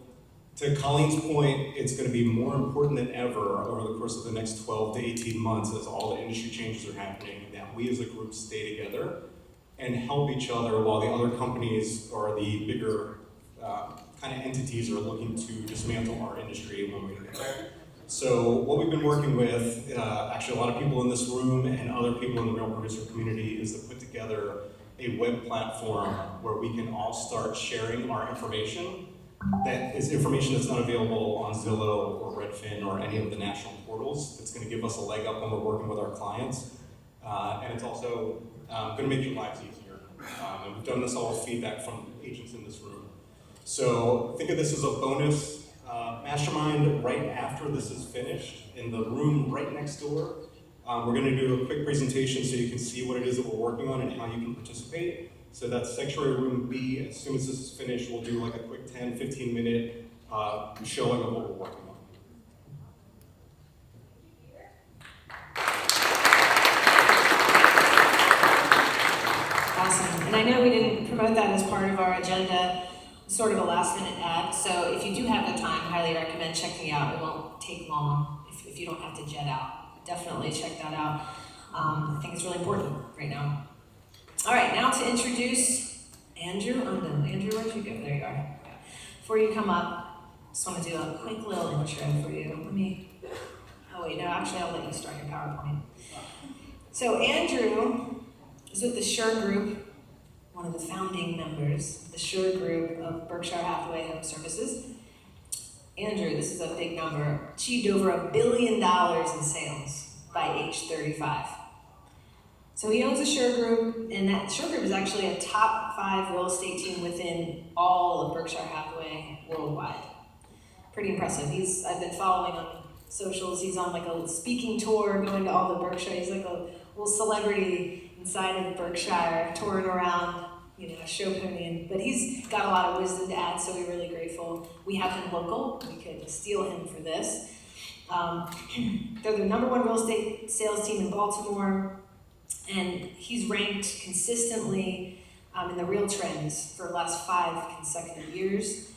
to Colleen's point, it's going to be more important than ever over the course of the next 12 to 18 months as all the industry changes are happening, that we as a group stay together and help each other while the other companies or the bigger kind of entities are looking to dismantle our industry one way or another. So what we've been working with, actually a lot of people in this room and other people in the Real Producer community, is to put together a web platform where we can all start sharing our information. That is information that's not available on Zillow or Redfin or any of the national portals. It's going to give us a leg up when we're working with our clients. And it's also going to make your lives easier. And we've done this all with feedback from agents in this room. So think of this as a bonus mastermind right after this is finished in the room right next door. We're going to do a quick presentation so you can see what it is that we're working on and how you can participate. So that's Sanctuary Room B. As soon as this is finished, we'll do like a quick 10, 15 minute showing of what we're working on. Awesome. And I know we didn't promote that as part of our agenda, sort of a last minute ad. So if you do have the time, highly recommend checking it out. It won't take long if you don't have to jet out. Definitely check that out. I think it's really important right now. All right, now to introduce Andrew Undon. Andrew, where'd you go? There you are. Before you come up, just want to do a quick little intro for you. Oh wait, no, actually I'll let you start your PowerPoint. So Andrew is with the Sure Group, one of the founding members of the Sure Group of Berkshire Hathaway Home Services. Andrew, this is a big number, achieved over $1 billion in sales by age 35. So he owns a Sure Group, and that Sure Group is actually a top 5 real estate team within all of Berkshire Hathaway worldwide. Pretty impressive. I've been following on socials. He's on like a speaking tour, going to all the Berkshire. He's like a little celebrity inside of Berkshire, touring around, show pony. But he's got a lot of wisdom to add, so we're really grateful. We have him local. We could steal him for this. They're the #1 real estate sales team in Baltimore. And he's ranked consistently in the Real Trends for the last 5 consecutive years.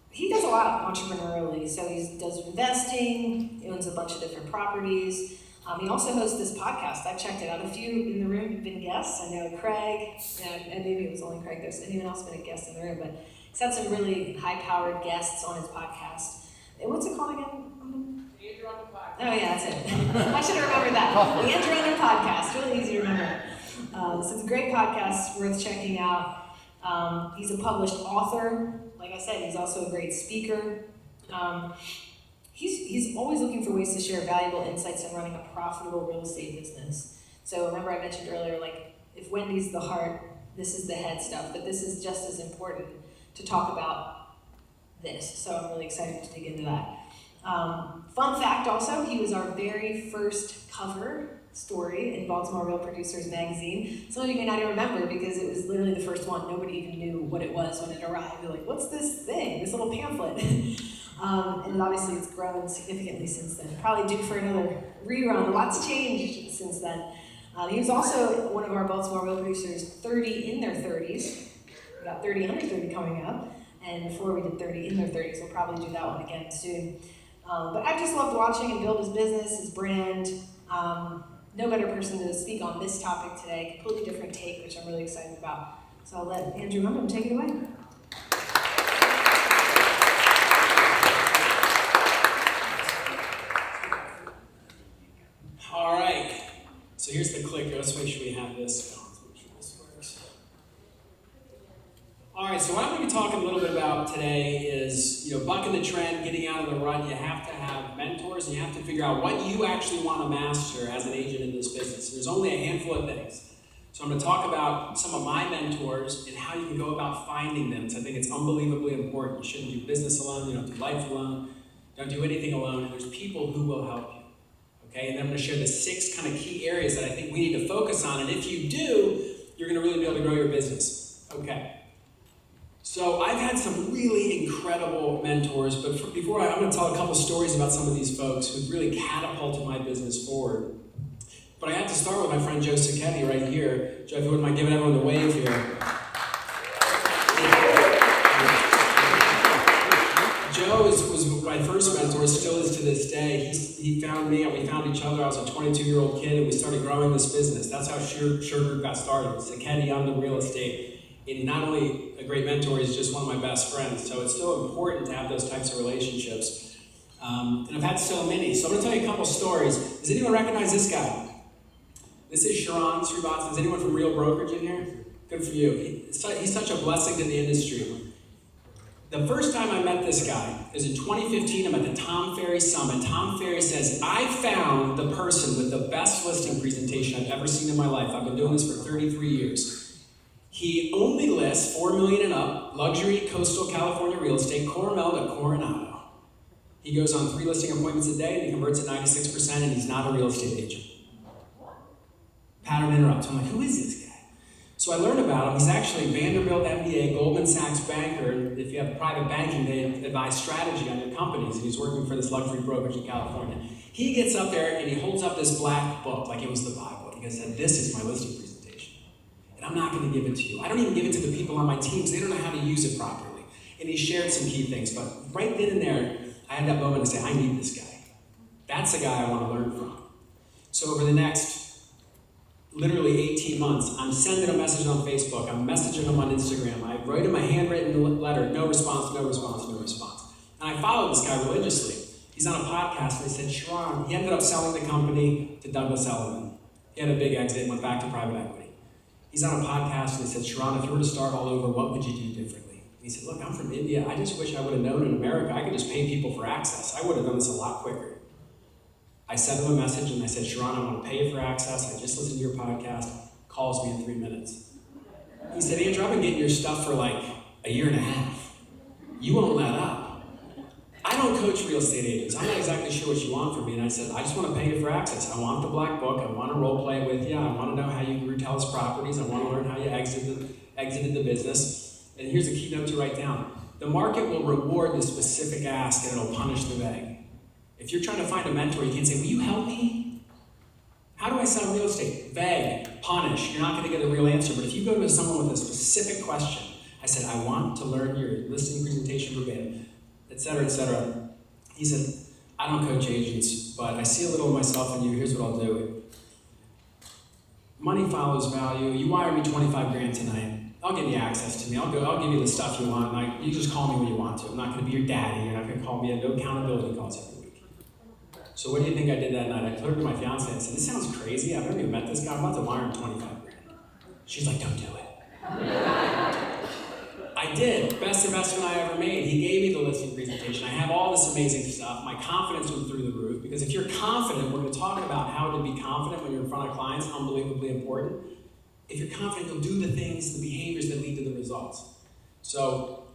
He does a lot entrepreneurially, so he does investing, he owns a bunch of different properties. He also hosts this podcast. I've checked it out. A few in the room have been guests. I know Craig, and maybe it was only Craig, there's anyone else been a guest in the room, but he's had some really high-powered guests on his podcast. What's it called again? Andrew on the podcast. Oh yeah, that's it. I should have remembered that. The Andrew on the podcast, really easy to remember. So it's a great podcast, worth checking out. He's a published author. Like I said, he's also a great speaker. He's always looking for ways to share valuable insights in running a profitable real estate business. So remember I mentioned earlier, like, if Wendy's the heart, this is the head stuff, but this is just as important to talk about this. So I'm really excited to dig into that. Fun fact also, he was our very first cover story in Baltimore Real Producers magazine. Some of you may not even remember because it was literally the first one. Nobody even knew what it was when it arrived. You're like, what's this thing, this little pamphlet? And obviously it's grown significantly since then. Probably due for another rerun. Lots changed since then. He was also one of our Baltimore Real Producers 30 in their 30s. We got 30 under 30 coming up. And before we did 30 in their 30s, we'll probably do that one again soon. But I've just loved watching him build his business, his brand. No better person to speak on this topic today. Completely different take, which I'm really excited about. So I'll let Andrew Mundham take it away. All right. So here's the clicker. Let's make sure we have this going. Let's make sure this works. All right. So what I'm going to be talking a little bit about today is, bucking the trend, getting out of the rut. You have to have mentors, and you have to figure out what you actually want to master as an agent in this business. There's only a handful of things. So I'm going to talk about some of my mentors and how you can go about finding them. So I think it's unbelievably important. You shouldn't do business alone. You don't do life alone. Don't do anything alone. And there's people who will help you. Okay, and then I'm going to share the 6 kind of key areas that I think we need to focus on. And if you do, you're going to really be able to grow your business. Okay. So I've had some really incredible mentors, but I'm going to tell a couple stories about some of these folks who've really catapulted my business forward. But I have to start with my friend Joe Cicchetti right here. Joe, if you wouldn't mind giving everyone the wave here. Joe was my first mentor, still is to this day. He found me and we found each other. I was a 22-year-old kid and we started growing this business. That's how Sure Group got started. Cicchetti on the real estate. And not only a great mentor, he's just one of my best friends. So it's still important to have those types of relationships. And I've had so many. So I'm going to tell you a couple stories. Does anyone recognize this guy? This is Sharon Srivatsan. Is anyone from Real Brokerage in here? Good for you. He's such a blessing to the industry. The first time I met this guy is in 2015. I'm at the Tom Ferry Summit. Tom Ferry says, I found the person with the best listing presentation I've ever seen in my life. I've been doing this for 33 years. He only lists $4 million and up, luxury coastal California real estate, Carmel to Coronado. He goes on 3 listing appointments a day and he converts at 96% and he's not a real estate agent. Pattern interrupts. I'm like, who is this guy? So I learned about him. He's actually Vanderbilt MBA, Goldman Sachs banker. And if you have private banking, they advise strategy on your companies. And he's working for this luxury brokerage in California. He gets up there and he holds up this black book like it was the Bible. He goes, this is my listing presentation. And I'm not going to give it to you. I don't even give it to the people on my team because they don't know how to use it properly. And he shared some key things. But right then and there, I had that moment to say, I need this guy. That's the guy I want to learn from. So over the next literally 18 months, I'm sending a message on Facebook. I'm messaging him on Instagram. I write him a handwritten letter. No response, no response, no response. And I followed this guy religiously. He's on a podcast and he said, Sharon, he ended up selling the company to Douglas Elliman. He had a big exit and went back to private equity. He's on a podcast and he said, Sharon, if you were to start all over, what would you do differently? And he said, look, I'm from India. I just wish I would have known in America I could just pay people for access. I would have done this a lot quicker. I sent him a message and I said, Sharon, I want to pay you for access. I just listened to your podcast. Calls me in 3 minutes. He said, Andrew, I've been getting your stuff for like a year and a half. You won't let up. I don't coach real estate agents. I'm not exactly sure what you want from me. And I said, I just want to pay you for access. I want the black book. I want to role play with you. I want to know how you grew Telus Properties. I want to learn how you exited the business. And here's a key note to write down. The market will reward the specific ask and it'll punish the vague. If you're trying to find a mentor, you can't say, will you help me? How do I sell real estate? Vague. punish. You're not going to get a real answer. But if you go to someone with a specific question, I said, I want to learn your listing presentation verbatim, et cetera, et cetera. He said, I don't coach agents, but I see a little of myself in you. Here's what I'll do. Money follows value. You wire me 25 grand tonight. I'll give you access to me. I'll give you the stuff you want. Like, you just call me when you want to. I'm not going to be your daddy. You're not going to call me. I have no accountability calls every week. So what do you think I did that night? I turned to my fiance and said, this sounds crazy. I've never even met this guy. I'm about to wire him 25 grand. She's like, don't do it. I did. Best investment I ever made. He gave me the listing presentation. I have all this amazing stuff. My confidence went through the roof, because if you're confident, we're going to talk about how to be confident when you're in front of clients, unbelievably important. If you're confident, you'll do the things, the behaviors that lead to the results. So,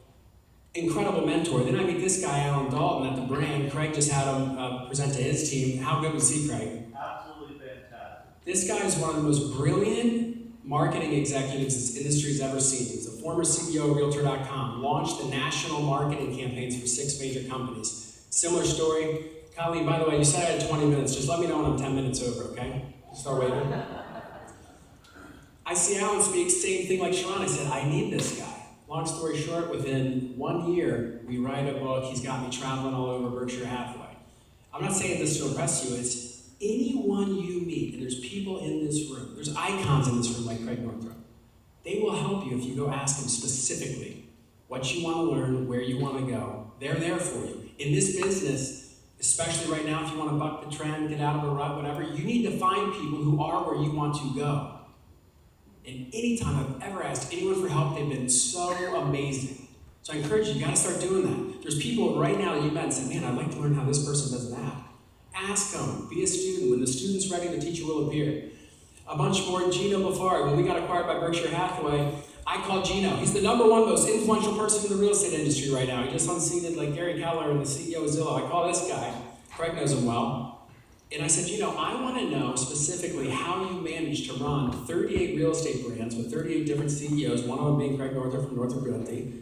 incredible mentor. Then I meet this guy, Alan Dalton, at the brand. Craig just had him present to his team. How good was he, Craig? Absolutely fantastic. This guy is one of the most brilliant marketing executives this industry's ever seen. He's a former CEO of Realtor.com, launched the national marketing campaigns for 6 major companies. Similar story. Colleen, by the way, you said I had 20 minutes. Just let me know when I'm 10 minutes over, okay? Start waving. I see Alan speak, same thing like Sharon. I said, I need this guy. Long story short, within 1 year, we write a book. He's got me traveling all over Berkshire Hathaway. I'm not saying this to impress you. It's anyone you meet, and there's people in this room, there's icons in this room like Craig Northrup. They will help you if you go ask them specifically what you want to learn, where you want to go. They're there for you. In this business, especially right now, if you want to buck the trend, get out of a rut, whatever, you need to find people who are where you want to go. And anytime I've ever asked anyone for help, they've been so amazing. So I encourage you, you got to start doing that. There's people right now that you met and say, man, I'd like to learn how this person does that. Ask them, be a student. When the student's ready, the teacher will appear. A bunch more, Gino Bafari. When we got acquired by Berkshire Hathaway, I called Gino. He's the #1 most influential person in the real estate industry right now. He just unseated like Gary Keller and the CEO of Zillow. I call this guy. Craig knows him well. And I said, Gino, I want to know specifically how you managed to run 38 real estate brands with 38 different CEOs, one of them being Craig Northrup from Northrup Realty,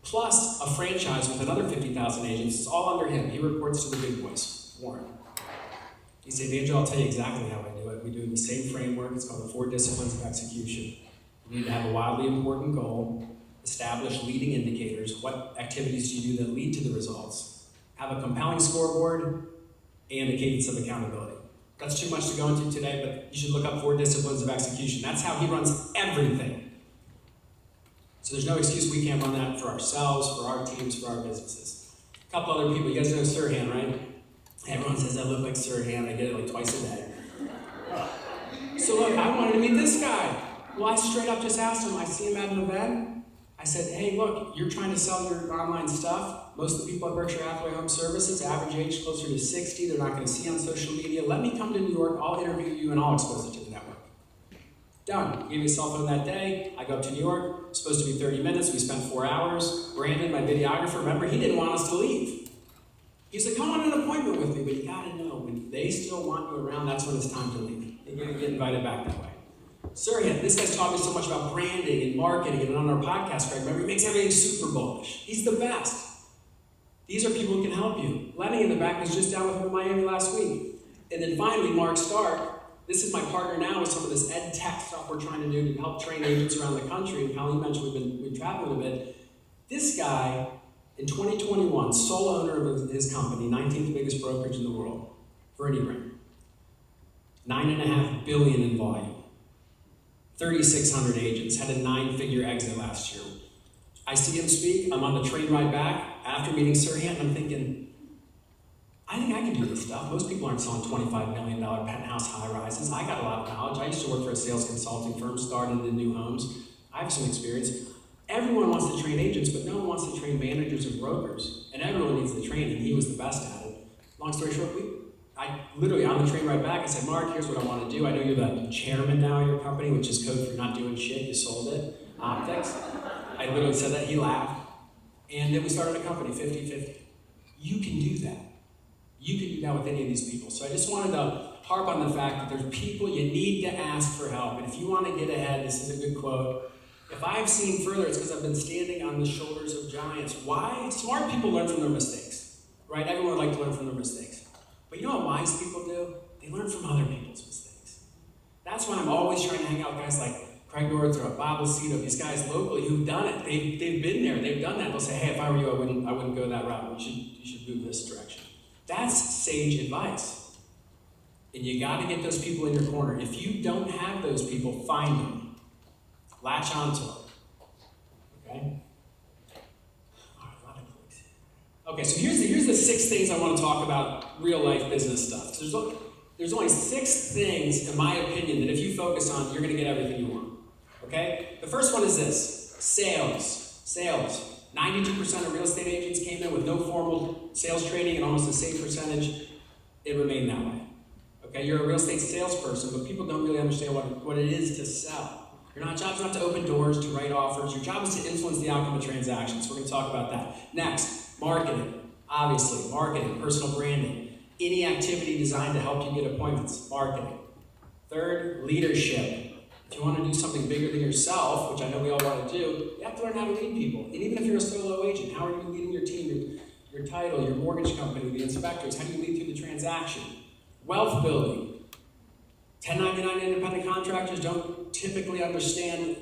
plus a franchise with another 50,000 agents. It's all under him. He reports to the big boys, Warren. He said, Angel, I'll tell you exactly how I do it. We do the same framework. It's called the 4 disciplines of execution. You need to have a wildly important goal, establish leading indicators, what activities do you do that lead to the results, have a compelling scoreboard, and a cadence of accountability. That's too much to go into today, but you should look up 4 disciplines of execution. That's how he runs everything. So there's no excuse we can't run that for ourselves, for our teams, for our businesses. A couple other people, you guys know Sirhan, right? Everyone says I look like Sirhan, I get it like twice a day. So look, I wanted to meet this guy. Well, I straight up just asked him, I see him at an event. I said, hey, look, you're trying to sell your online stuff. Most of the people at Berkshire Hathaway Home Services, average age closer to 60, they're not going to see on social media. Let me come to New York, I'll interview you, and I'll expose it to the network. Done. He gave me a cell phone that day. I go up to New York, it's supposed to be 30 minutes. We spent 4 hours. Brandon, my videographer, remember, he didn't want us to leave. He's like, come on an appointment with me, but you got to know, when they still want you around, that's when it's time to leave. You're going to get invited back that way. Sirhan, this guy's taught me so much about branding and marketing, and on our podcast, Craig, remember, he makes everything super bullish. He's the best. These are people who can help you. Lenny in the back was just down with him in Miami last week. And then finally, Mark Stark. This is my partner now with some of this ed tech stuff we're trying to do to help train agents around the country. And Colleen mentioned we've been traveling a bit. This guy, in 2021, sole owner of his company, 19th biggest brokerage in the world, Verdi Brand. $9.5 billion in volume. 3,600 agents, had a 9-figure exit last year. I see him speak, I'm on the train ride back after meeting Sirhan, I'm thinking, I think I can do this stuff. Most people aren't selling $25 million penthouse high-rises. I got a lot of knowledge. I used to work for a sales consulting firm, started in new homes. I have some experience. Everyone wants to train agents, but no one wants to train managers and brokers. And everyone needs to train, and he was the best at it. Long story short, I literally, on the train ride back, I said, Mark, here's what I want to do. I know you're the chairman now of your company, which is code for not doing shit. You sold it. Optics. I literally said that. He laughed. And then we started a company, 50-50. You can do that. You can do that with any of these people. So I just wanted to harp on the fact that there's people you need to ask for help. And if you want to get ahead, this is a good quote. If I've seen further, it's because I've been standing on the shoulders of giants. Why? Smart people learn from their mistakes, right? Everyone would like to learn from their mistakes. But you know what wise people do? They learn from other people's mistakes. That's why I'm always trying to hang out with guys like Craig Northrup, Bob Lucido, these guys locally who've done it. They've been there, they've done that. They'll say, hey, if I were you, I wouldn't go that route. You should move this direction. That's sage advice. And you got to get those people in your corner. If you don't have those people, find them. Latch onto them. Okay? All right, a lot of clicks. Okay, so here's the 6 things I want to talk about real life business stuff. So there's only 6 things, in my opinion, that if you focus on, you're going to get everything you want. Okay? The first one is this: sales. Sales. 92% of real estate agents came in with no formal sales training, and almost the same percentage, it remained that way. Okay? You're a real estate salesperson, but people don't really understand what it is to sell. Your job's not to open doors, to write offers. Your job is to influence the outcome of transactions. We're going to talk about that. Next, marketing. Obviously, marketing, personal branding. Any activity designed to help you get appointments, marketing. Third, leadership. If you want to do something bigger than yourself, which I know we all want to do, you have to learn how to lead people. And even if you're a solo agent, how are you leading your team, your title, your mortgage company, the inspectors? How do you lead through the transaction? Wealth building. 1099 independent contractors don't typically understand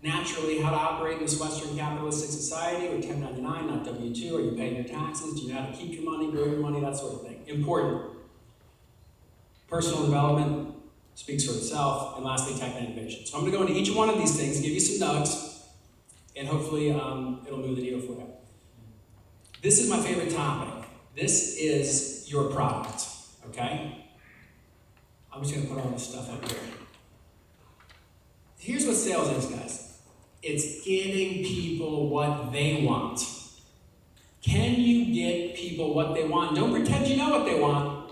naturally how to operate in this Western capitalistic society with 1099, not W-2. Are you paying your taxes? Do you know how to keep your money, grow your money, that sort of thing? Important. Personal development speaks for itself. And lastly, tech innovation. So I'm going to go into each one of these things, give you some nugs, and hopefully it'll move the needle for you. This is my favorite topic. This is your product, okay? I'm just going to put all this stuff up here. Here's what sales is, guys. It's getting people what they want. Can you get people what they want? Don't pretend you know what they want.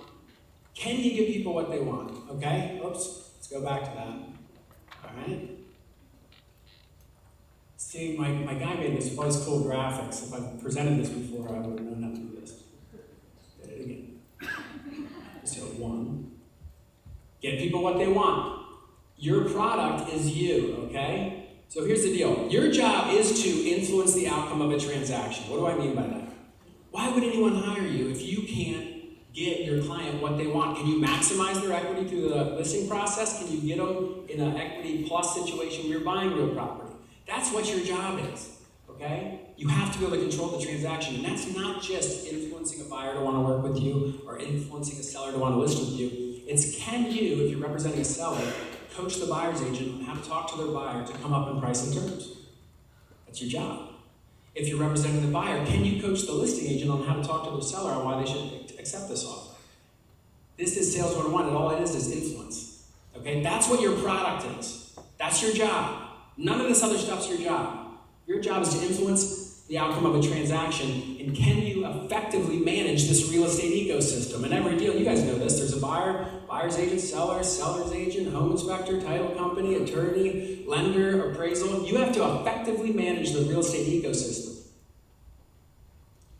Can you give people what they want? Okay? Oops. Let's go back to that. All right. See, my guy made this always cool graphics. If I presented this before, I would have known how to do this. Did it again. So 1. Get people what they want. Your product is you, okay? So here's the deal. Your job is to influence the outcome of a transaction. What do I mean by that? Why would anyone hire you if you can't get your client what they want? Can you maximize their equity through the listing process? Can you get them in an equity plus situation where you're buying real property? That's what your job is, okay? You have to be able to control the transaction. And that's not just influencing a buyer to want to work with you or influencing a seller to want to list with you. It's can you, if you're representing a seller, coach the buyer's agent on how to talk to their buyer to come up in price and terms. That's your job. If you're representing the buyer, can you coach the listing agent on how to talk to their seller on why they should accept this offer? This is Sales 101, and all it is influence. Okay? That's what your product is. That's your job. None of this other stuff's your job. Your job is to influence the outcome of a transaction, and can you effectively manage this real estate ecosystem? And every deal, you guys know this, there's a buyer, buyer's agent, seller, seller's agent, home inspector, title company, attorney, lender, appraisal. You have to effectively manage the real estate ecosystem.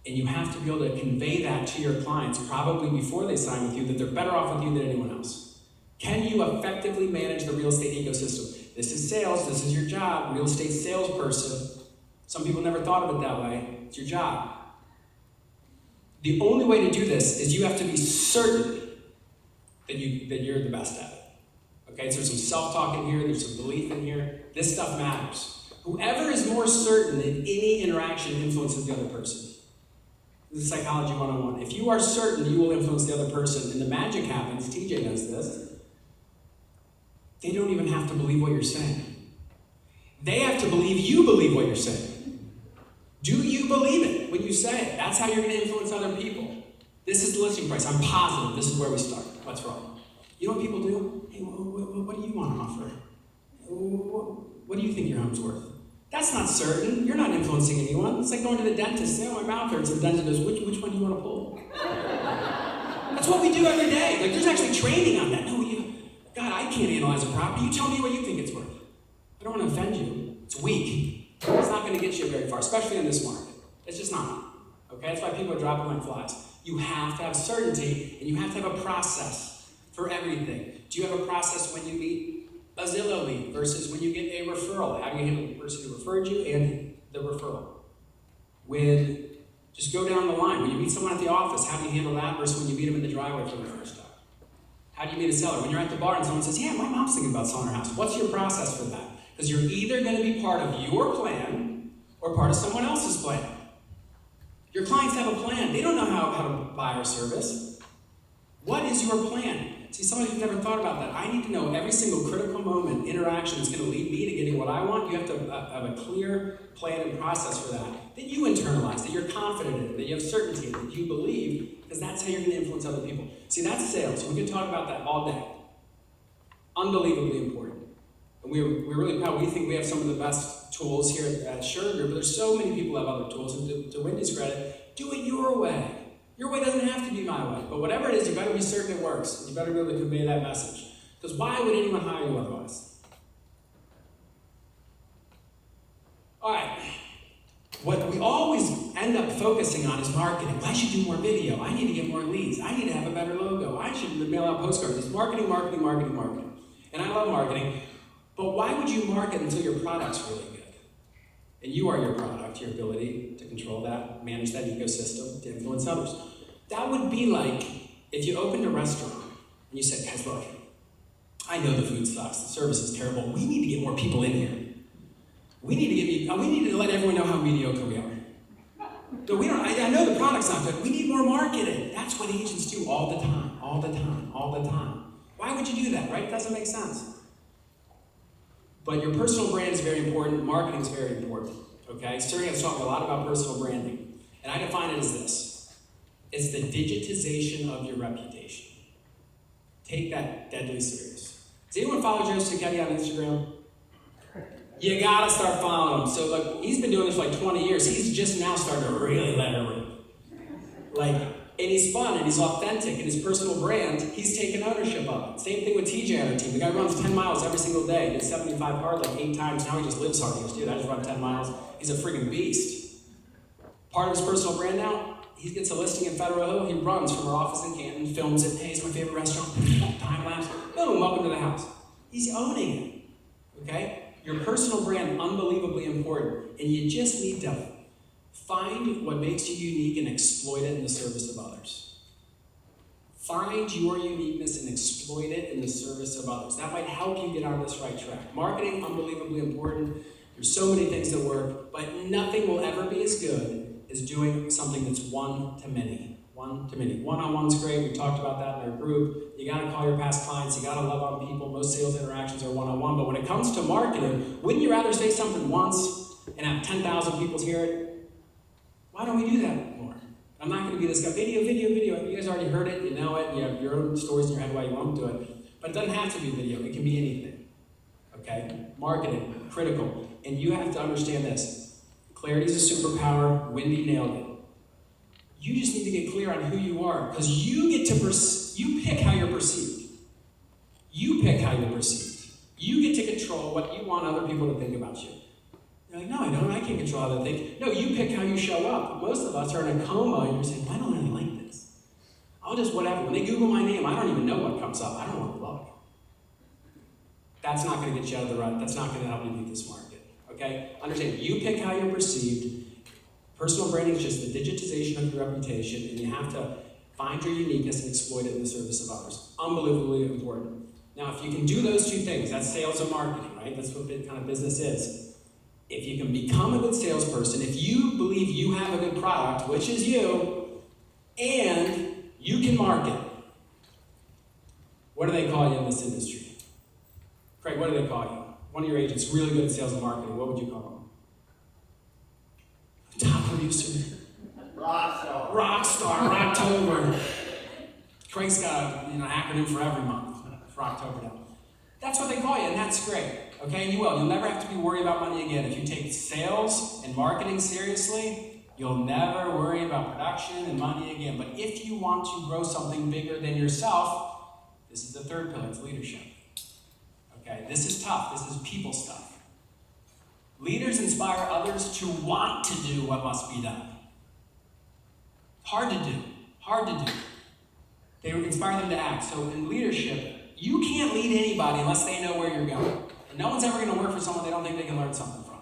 And you have to be able to convey that to your clients, probably before they sign with you, that they're better off with you than anyone else. Can you effectively manage the real estate ecosystem? This is sales, this is your job, real estate salesperson. Some people never thought of it that way. It's your job. The only way to do this is you have to be certain that you're the best at it. Okay, so there's some self-talk in here, there's some belief in here. This stuff matters. Whoever is more certain in any interaction influences the other person. This is Psychology 101. If you are certain you will influence the other person, and the magic happens, TJ knows this, they don't even have to believe what you're saying. They have to believe you believe what you're saying. Do you believe it when you say it? That's how you're going to influence other people. This is the listing price. I'm positive this is where we start. What's wrong? You know what people do? Hey, what do you want to offer? What do you think your home's worth? That's not certain. You're not influencing anyone. It's like going to the dentist. Say, oh, my mouth hurts. And the dentist goes, which one do you want to pull? That's what we do every day. Like, there's actually training on that. No, God, I can't analyze a property. You tell me what you think it's worth. I don't want to offend you. It's weak. It's not going to get you very far, especially in this market. It's just not. Okay? That's why people are dropping like flies. You have to have certainty, and you have to have a process for everything. Do you have a process when you meet a Zillow lead versus when you get a referral? How do you handle the person who referred you and the referral? Just go down the line. When you meet someone at the office, how do you handle that versus when you meet them in the driveway for the first time? How do you meet a seller? When you're at the bar and someone says, yeah, my mom's thinking about selling her house. What's your process for that? Because you're either going to be part of your plan or part of someone else's plan. Your clients have a plan. They don't know how to buy our service. What is your plan? See, some of you have never thought about that. I need to know every single critical moment, interaction that's going to lead me to getting what I want. You have to have a clear plan and process for that you internalize, that you're confident in, that you have certainty in, that you believe, because that's how you're going to influence other people. See, that's sales. We can talk about that all day. Unbelievably important. And we're really proud. We think we have some of the best tools here at Sure Group, but there's so many people who have other tools. And to Wendy's credit, do it your way. Your way doesn't have to be my way. But whatever it is, you better be certain it works. And you better be able to convey that message. Because why would anyone hire you otherwise? All right. What we always end up focusing on is marketing. I should do more video. I need to get more leads. I need to have a better logo. I should mail out postcards. It's marketing, marketing, marketing, marketing. And I love marketing. But why would you market until your product's really good? And you are your product, your ability to control that, manage that ecosystem, to influence others. That would be like if you opened a restaurant and you said, guys, look, I know the food sucks, the service is terrible. We need to get more people in here. We need to let everyone know how mediocre we are. No, I know the product's not good. We need more marketing. That's what agents do all the time, all the time, all the time. Why would you do that, right? It doesn't make sense. But your personal brand is very important. Marketing is very important. Okay? Sergey has talked a lot about personal branding. And I define it as this. It's the digitization of your reputation. Take that deadly serious. Does anyone follow Joe Cicchetti on Instagram? You gotta start following him. So look, he's been doing this for like 20 years. He's just now starting to really let her rip. And he's fun and he's authentic and his personal brand, he's taken ownership of it. Same thing with TJ on our team. The guy runs 10 miles every single day. He did 75 hard like 8 times. Now he just lives hard. He goes, dude, I just run 10 miles. He's a freaking beast. Part of his personal brand now, he gets a listing in Federal Hill. He runs from our office in Canton, films it. Hey, it's my favorite restaurant. Time lapse. Boom, welcome to the house. He's owning it. Okay? Your personal brand, unbelievably important. And you just need to find what makes you unique and exploit it in the service of others. Find your uniqueness and exploit it in the service of others. That might help you get on this right track. Marketing, unbelievably important. There's so many things that work, but nothing will ever be as good as doing something that's one-to-many. One-to-many. One-on-one's great. We talked about that in our group. You gotta call your past clients. You gotta love on people. Most sales interactions are one-on-one. But when it comes to marketing, wouldn't you rather say something once and have 10,000 people hear it? Why don't we do that more? I'm not going to be this guy, video. You guys already heard it, you know it, you have your own stories in your head why you won't do it. But it doesn't have to be video, it can be anything. Okay? Marketing, critical. And you have to understand this. Clarity is a superpower. Wendy nailed it. You just need to get clear on who you are, because you get to you pick how you're perceived. You pick how you're perceived. You get to control what you want other people to think about you. You're like, no, I don't. I can't control how they think. No, you pick how you show up. Most of us are in a coma and you're saying, I don't really like this. I'll just whatever. When they Google my name, I don't even know what comes up. I don't want to look. That's not going to get you out of the rut. That's not going to help you beat this market. Okay? Understand, you pick how you're perceived. Personal branding is just the digitization of your reputation, and you have to find your uniqueness and exploit it in the service of others. Unbelievably important. Now, if you can do those two things, that's sales and marketing, right? That's what kind of business is. If you can become a good salesperson, if you believe you have a good product, which is you, and you can market, what do they call you in this industry? Craig, what do they call you? One of your agents really good at sales and marketing, what would you call them? Top producer. Rockstar. Rockstar, Rocktober. Craig's got an acronym for every month for October now. That's what they call you, and that's great. Okay, and you will. You'll never have to be worried about money again. If you take sales and marketing seriously, you'll never worry about production and money again. But if you want to grow something bigger than yourself, this is the third pillar, it's leadership. Okay, this is tough. This is people stuff. Leaders inspire others to want to do what must be done. Hard to do. Hard to do. They inspire them to act. So in leadership, you can't lead anybody unless they know where you're going. And no one's ever going to work for someone they don't think they can learn something from.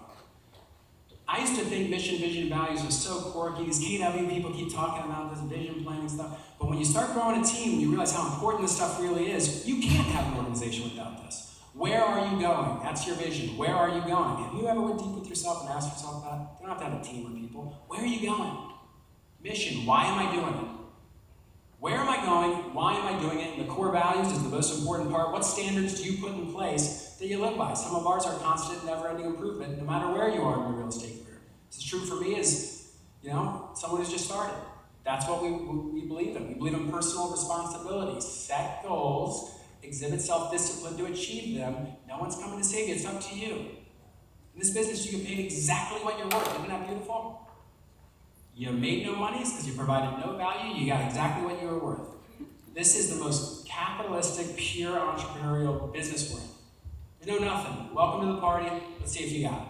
I used to think mission, vision, values was so quirky. These KW people keep talking about this vision planning stuff. But when you start growing a team, you realize how important this stuff really is. You can't have an organization without this. Where are you going? That's your vision. Where are you going? Have you ever went deep with yourself and asked yourself that? You don't have to have a team of people. Where are you going? Mission. Why am I doing it? Where am I going? Why am I doing it? And the core values is the most important part. What standards do you put in place that you live by? Some of ours are constant, never-ending improvement, no matter where you are in your real estate career. This is true for me as, someone who's just started. That's what we believe in. We believe in personal responsibility. Set goals, exhibit self-discipline to achieve them. No one's coming to save you. It's up to you. In this business, you get paid exactly what you're worth. Isn't that beautiful? You made no monies because you provided no value. You got exactly what you were worth. This is the most capitalistic, pure entrepreneurial business we're in. You know nothing. Welcome to the party. Let's see if you got it.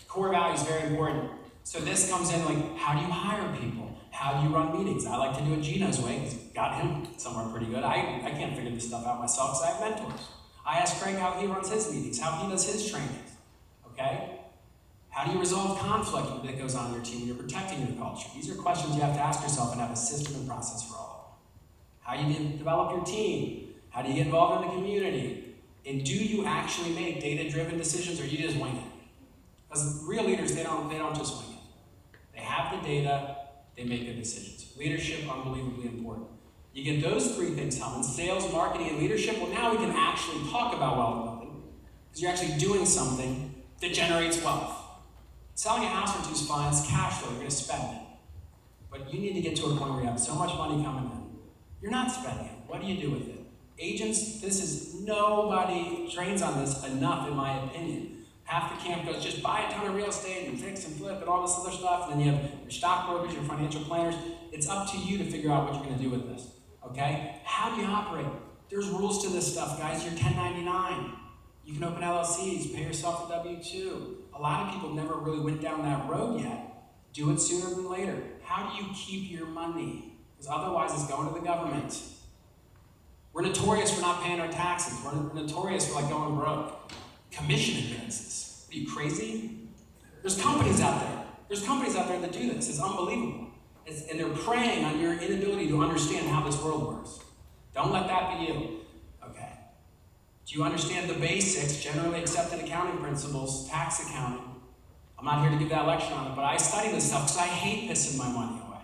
Core value is very important. So this comes in like, how do you hire people? How do you run meetings? I like to do it Gino's way because got him somewhere pretty good. I can't figure this stuff out myself because I have mentors. I ask Craig how he runs his meetings, how he does his trainings. Okay? How do you resolve conflict that goes on in your team when you're protecting your culture? These are questions you have to ask yourself and have a system and process for all of them. How do you develop your team? How do you get involved in the community? And do you actually make data-driven decisions or you just wing it? Because real leaders, they don't just wing it. They have the data, they make good decisions. Leadership, unbelievably important. You get those three things humming, sales, marketing, and leadership, well now we can actually talk about wealth building. Because you're actually doing something that generates wealth. Selling a house or two is fine, it's cash flow, you're going to spend it. But you need to get to a point where you have so much money coming in. You're not spending it. What do you do with it? Agents, nobody trains on this enough, in my opinion. Half the camp goes, just buy a ton of real estate and fix and flip and all this other stuff, and then you have your stockbrokers, your financial planners. It's up to you to figure out what you're going to do with this, okay? How do you operate? There's rules to this stuff, guys. You're 1099. You can open LLCs, pay yourself a W-2. A lot of people never really went down that road yet. Do it sooner than later. How do you keep your money? Because otherwise it's going to the government. We're notorious for not paying our taxes. We're notorious for going broke. Commission advances. Are you crazy? There's companies out there. That do this. It's unbelievable. And they're preying on your inability to understand how this world works. Don't let that be you. Okay. Do you understand the basics, generally accepted accounting principles, tax accounting? I'm not here to give that lecture on it, but I study this stuff because I hate pissing my money away.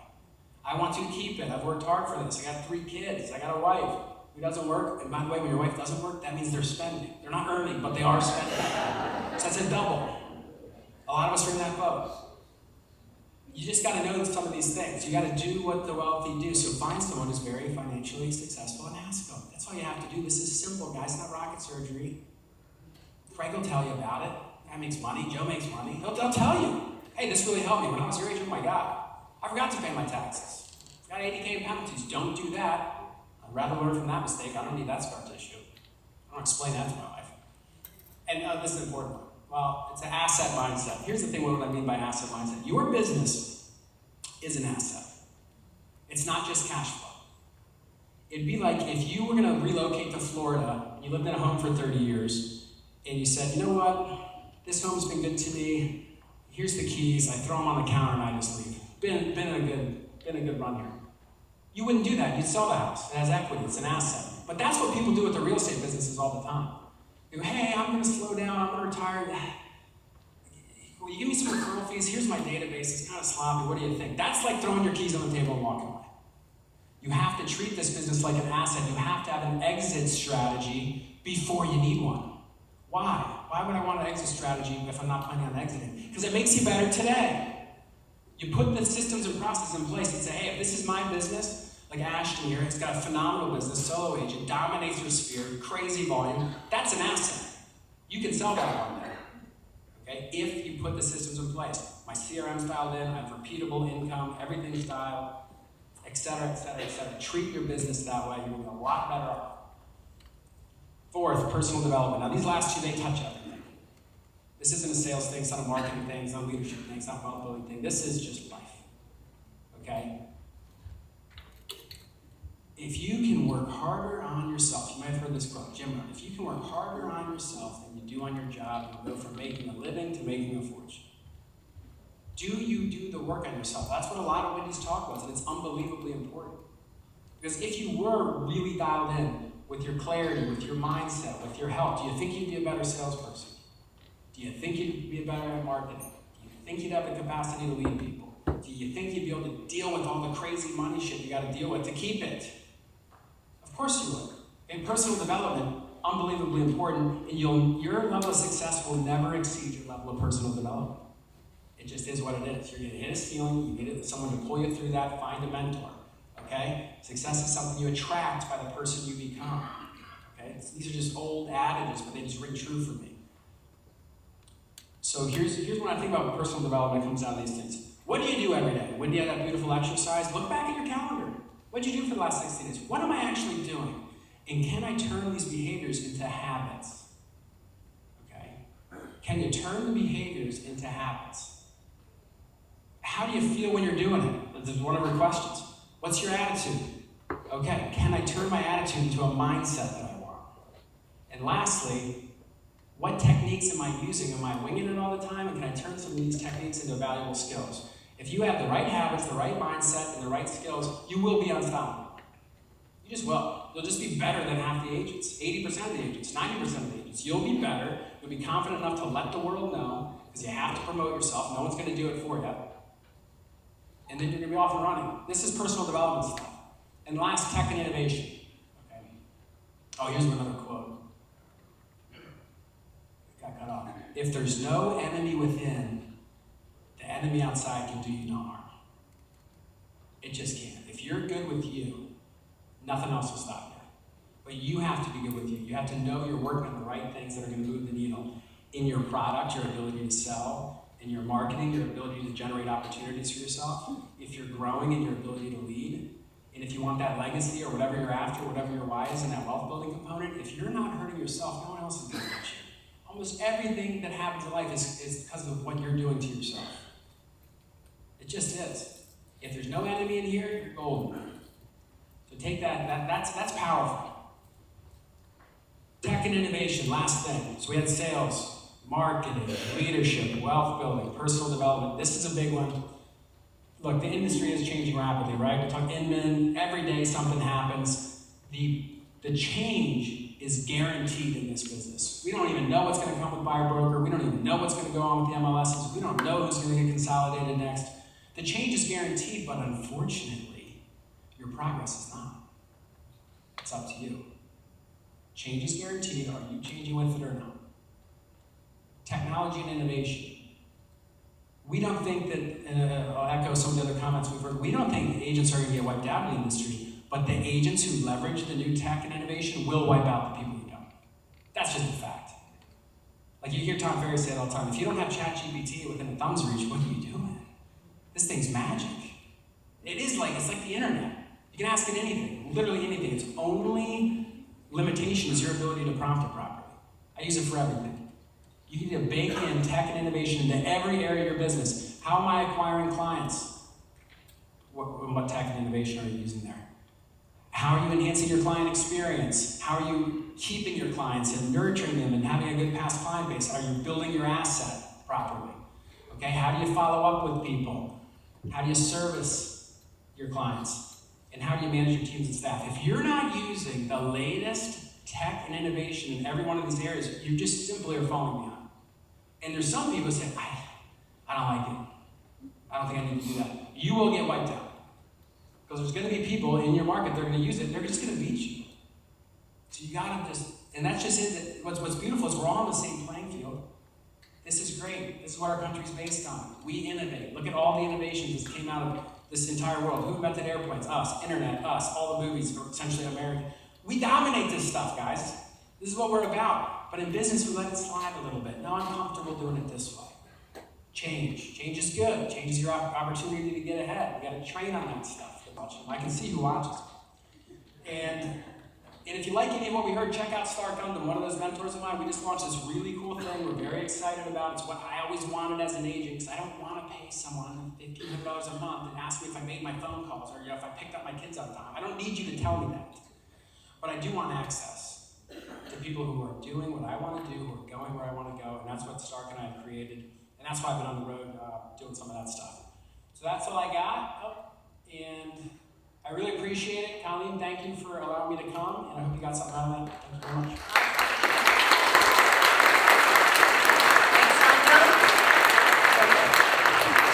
I want to keep it. I've worked hard for this. I got 3 kids. I got a wife who doesn't work. And by the way, when your wife doesn't work, that means they're spending. They're not earning, but they are spending. So that's a double. A lot of us are in that boat. You just got to know some of these things. You got to do what the wealthy do. So find someone who's very financially successful and ask them. That's all you have to do. This is simple, guys. It's not rocket surgery. Craig will tell you about it. Guy makes money. Joe makes money. He'll tell you. Hey, this really helped me. When I was your age, oh my God, I forgot to pay my taxes. Got 80K in penalties. Don't do that. I'd rather learn from that mistake. I don't need that scar tissue. I don't explain that to my wife. And this is an important one. Well, it's an asset mindset. Here's the thing, what I mean by asset mindset. Your business is an asset. It's not just cash flow. It'd be like if you were going to relocate to Florida, you lived in a home for 30 years, and you said, you know what, this home's been good to me, here's the keys, I throw them on the counter and I just leave. Been a good run here. You wouldn't do that, you'd sell the house. It has equity, it's an asset. But that's what people do with the real estate businesses all the time. They go, hey, I'm going to slow down, I'm going to retire. Will you give me some referral fees? Here's my database, it's kind of sloppy, what do you think? That's like throwing your keys on the table and walking away. You have to treat this business like an asset. You have to have an exit strategy before you need one. Why? Why would I want an exit strategy if I'm not planning on exiting? Because it makes you better today. You put the systems and processes in place and say, hey, if this is my business, like Ashton here, he's got a phenomenal business, solo agent, dominates your sphere, crazy volume, that's an asset. You can sell that one day. Okay? If you put the systems in place. My CRM's dialed in, I have repeatable income, everything's dialed, et cetera, et cetera, et cetera. Treat your business that way, you're going to be a lot better off. Fourth, personal development. Now these last two, they touch everything. This isn't a sales thing, it's not a marketing thing, it's not a leadership thing, it's not a wealth building thing. This is just life. Okay? If you can work harder on yourself, you may have heard this quote, Jim Rohn, if you can work harder on yourself than you do on your job, you'll go from making a living to making a fortune. Do you do the work on yourself? That's what a lot of Wendy's talk was, and it's unbelievably important. Because if you were really dialed in with your clarity, with your mindset, with your health, do you think you'd be a better salesperson? Do you think you'd be better at marketing? Do you think you'd have the capacity to lead people? Do you think you'd be able to deal with all the crazy money shit you got to deal with to keep it? Of course you would. And personal development, unbelievably important, and your level of success will never exceed your level of personal development. It just is what it is. You're going to hit a ceiling, you need someone to pull you through that, find a mentor. Okay? Success is something you attract by the person you become. Okay? These are just old adages, but they just ring true for me. So here's when I think about personal development comes down to these things. What do you do every day? When do you have that beautiful exercise? Look back at your calendar. What did you do for the last 60 days? What am I actually doing? And can I turn these behaviors into habits? Okay? Can you turn the behaviors into habits? How do you feel when you're doing it? This is one of our questions. What's your attitude? Okay, can I turn my attitude into a mindset that I want? And lastly, what techniques am I using? Am I winging it all the time? And can I turn some of these techniques into valuable skills? If you have the right habits, the right mindset, and the right skills, you will be unstoppable. You just will. You'll just be better than half the agents, 80% of the agents, 90% of the agents. You'll be better. You'll be confident enough to let the world know, because you have to promote yourself. No one's going to do it for you. And then you're going to be off and running. This is personal development stuff. And last, tech and innovation. Okay. Oh, here's another quote. It got cut off. If there's no enemy within, the enemy outside can do you no harm. It just can't. If you're good with you, nothing else will stop you. But you have to be good with you. You have to know you're working on the right things that are going to move the needle in your product, your ability to sell, in your marketing, your ability to generate opportunities for yourself, if you're growing in your ability to lead, and if you want that legacy or whatever you're after, whatever your why is in that wealth building component, if you're not hurting yourself, no one else is going to hurt you. Almost everything that happens in life is because of what you're doing to yourself. It just is. If there's no enemy in here, you're golden. So take that's powerful. Tech and innovation, last thing. So we had sales, marketing, leadership, wealth building, personal development. This is a big one. Look, the industry is changing rapidly, right? We talk Inman, every day something happens. The change is guaranteed in this business. We don't even know what's going to come with buyer broker. We don't even know what's going to go on with the MLSs. We don't know who's going to get consolidated next. The change is guaranteed, but unfortunately, your progress is not. It's up to you. Change is guaranteed. Are you changing with it or not? Technology and innovation. We don't think that, I'll echo some of the other comments we've heard, we don't think agents are going to get wiped out in the industry, but the agents who leverage the new tech and innovation will wipe out the people who don't. That's just a fact. Like you hear Tom Ferry say it all the time, if you don't have ChatGPT within a thumb's reach, what are you doing? This thing's magic. It's like the internet. You can ask it anything, literally anything. Its only limitation is your ability to prompt it properly. I use it for everything. You need to bake in tech and innovation into every area of your business. How am I acquiring clients? What tech and innovation are you using there? How are you enhancing your client experience? How are you keeping your clients and nurturing them and having a good past client base? Are you building your asset properly? Okay, how do you follow up with people? How do you service your clients? And how do you manage your teams and staff? If you're not using the latest tech and innovation in every one of these areas, you just simply are falling behind. And there's some people who say, I don't like it. I don't think I need to do that. You will get wiped out. Because there's going to be people in your market, they're going to use it, they're just going to beat you. So you got to just, and that's just it. What's beautiful is we're all on the same playing field. This is great. This is what our country's based on. We innovate. Look at all the innovations that came out of this entire world. Who invented airplanes? Us. Internet. Us. All the movies are essentially American. We dominate this stuff, guys. This is what we're about. But in business, we let it slide a little bit. Now I'm comfortable doing it this way. Change. Change is good. Change is your opportunity to get ahead. You got to train on that stuff. I can see who watches. And if you like any of what we heard, check out Star Gundam, one of those mentors of mine. We just launched this really cool thing we're very excited about. It's what I always wanted as an agent, because I don't want to pay someone $1,500 a month and ask me if I made my phone calls or if I picked up my kids on time. I don't need you to tell me that. But I do want access. to people who are doing what I want to do, who are going where I want to go, and that's what Stark and I have created, and that's why I've been on the road doing some of that stuff. So that's all I got, and I really appreciate it. Colleen, thank you for allowing me to come, and I hope you got something out of that. Thank you very much.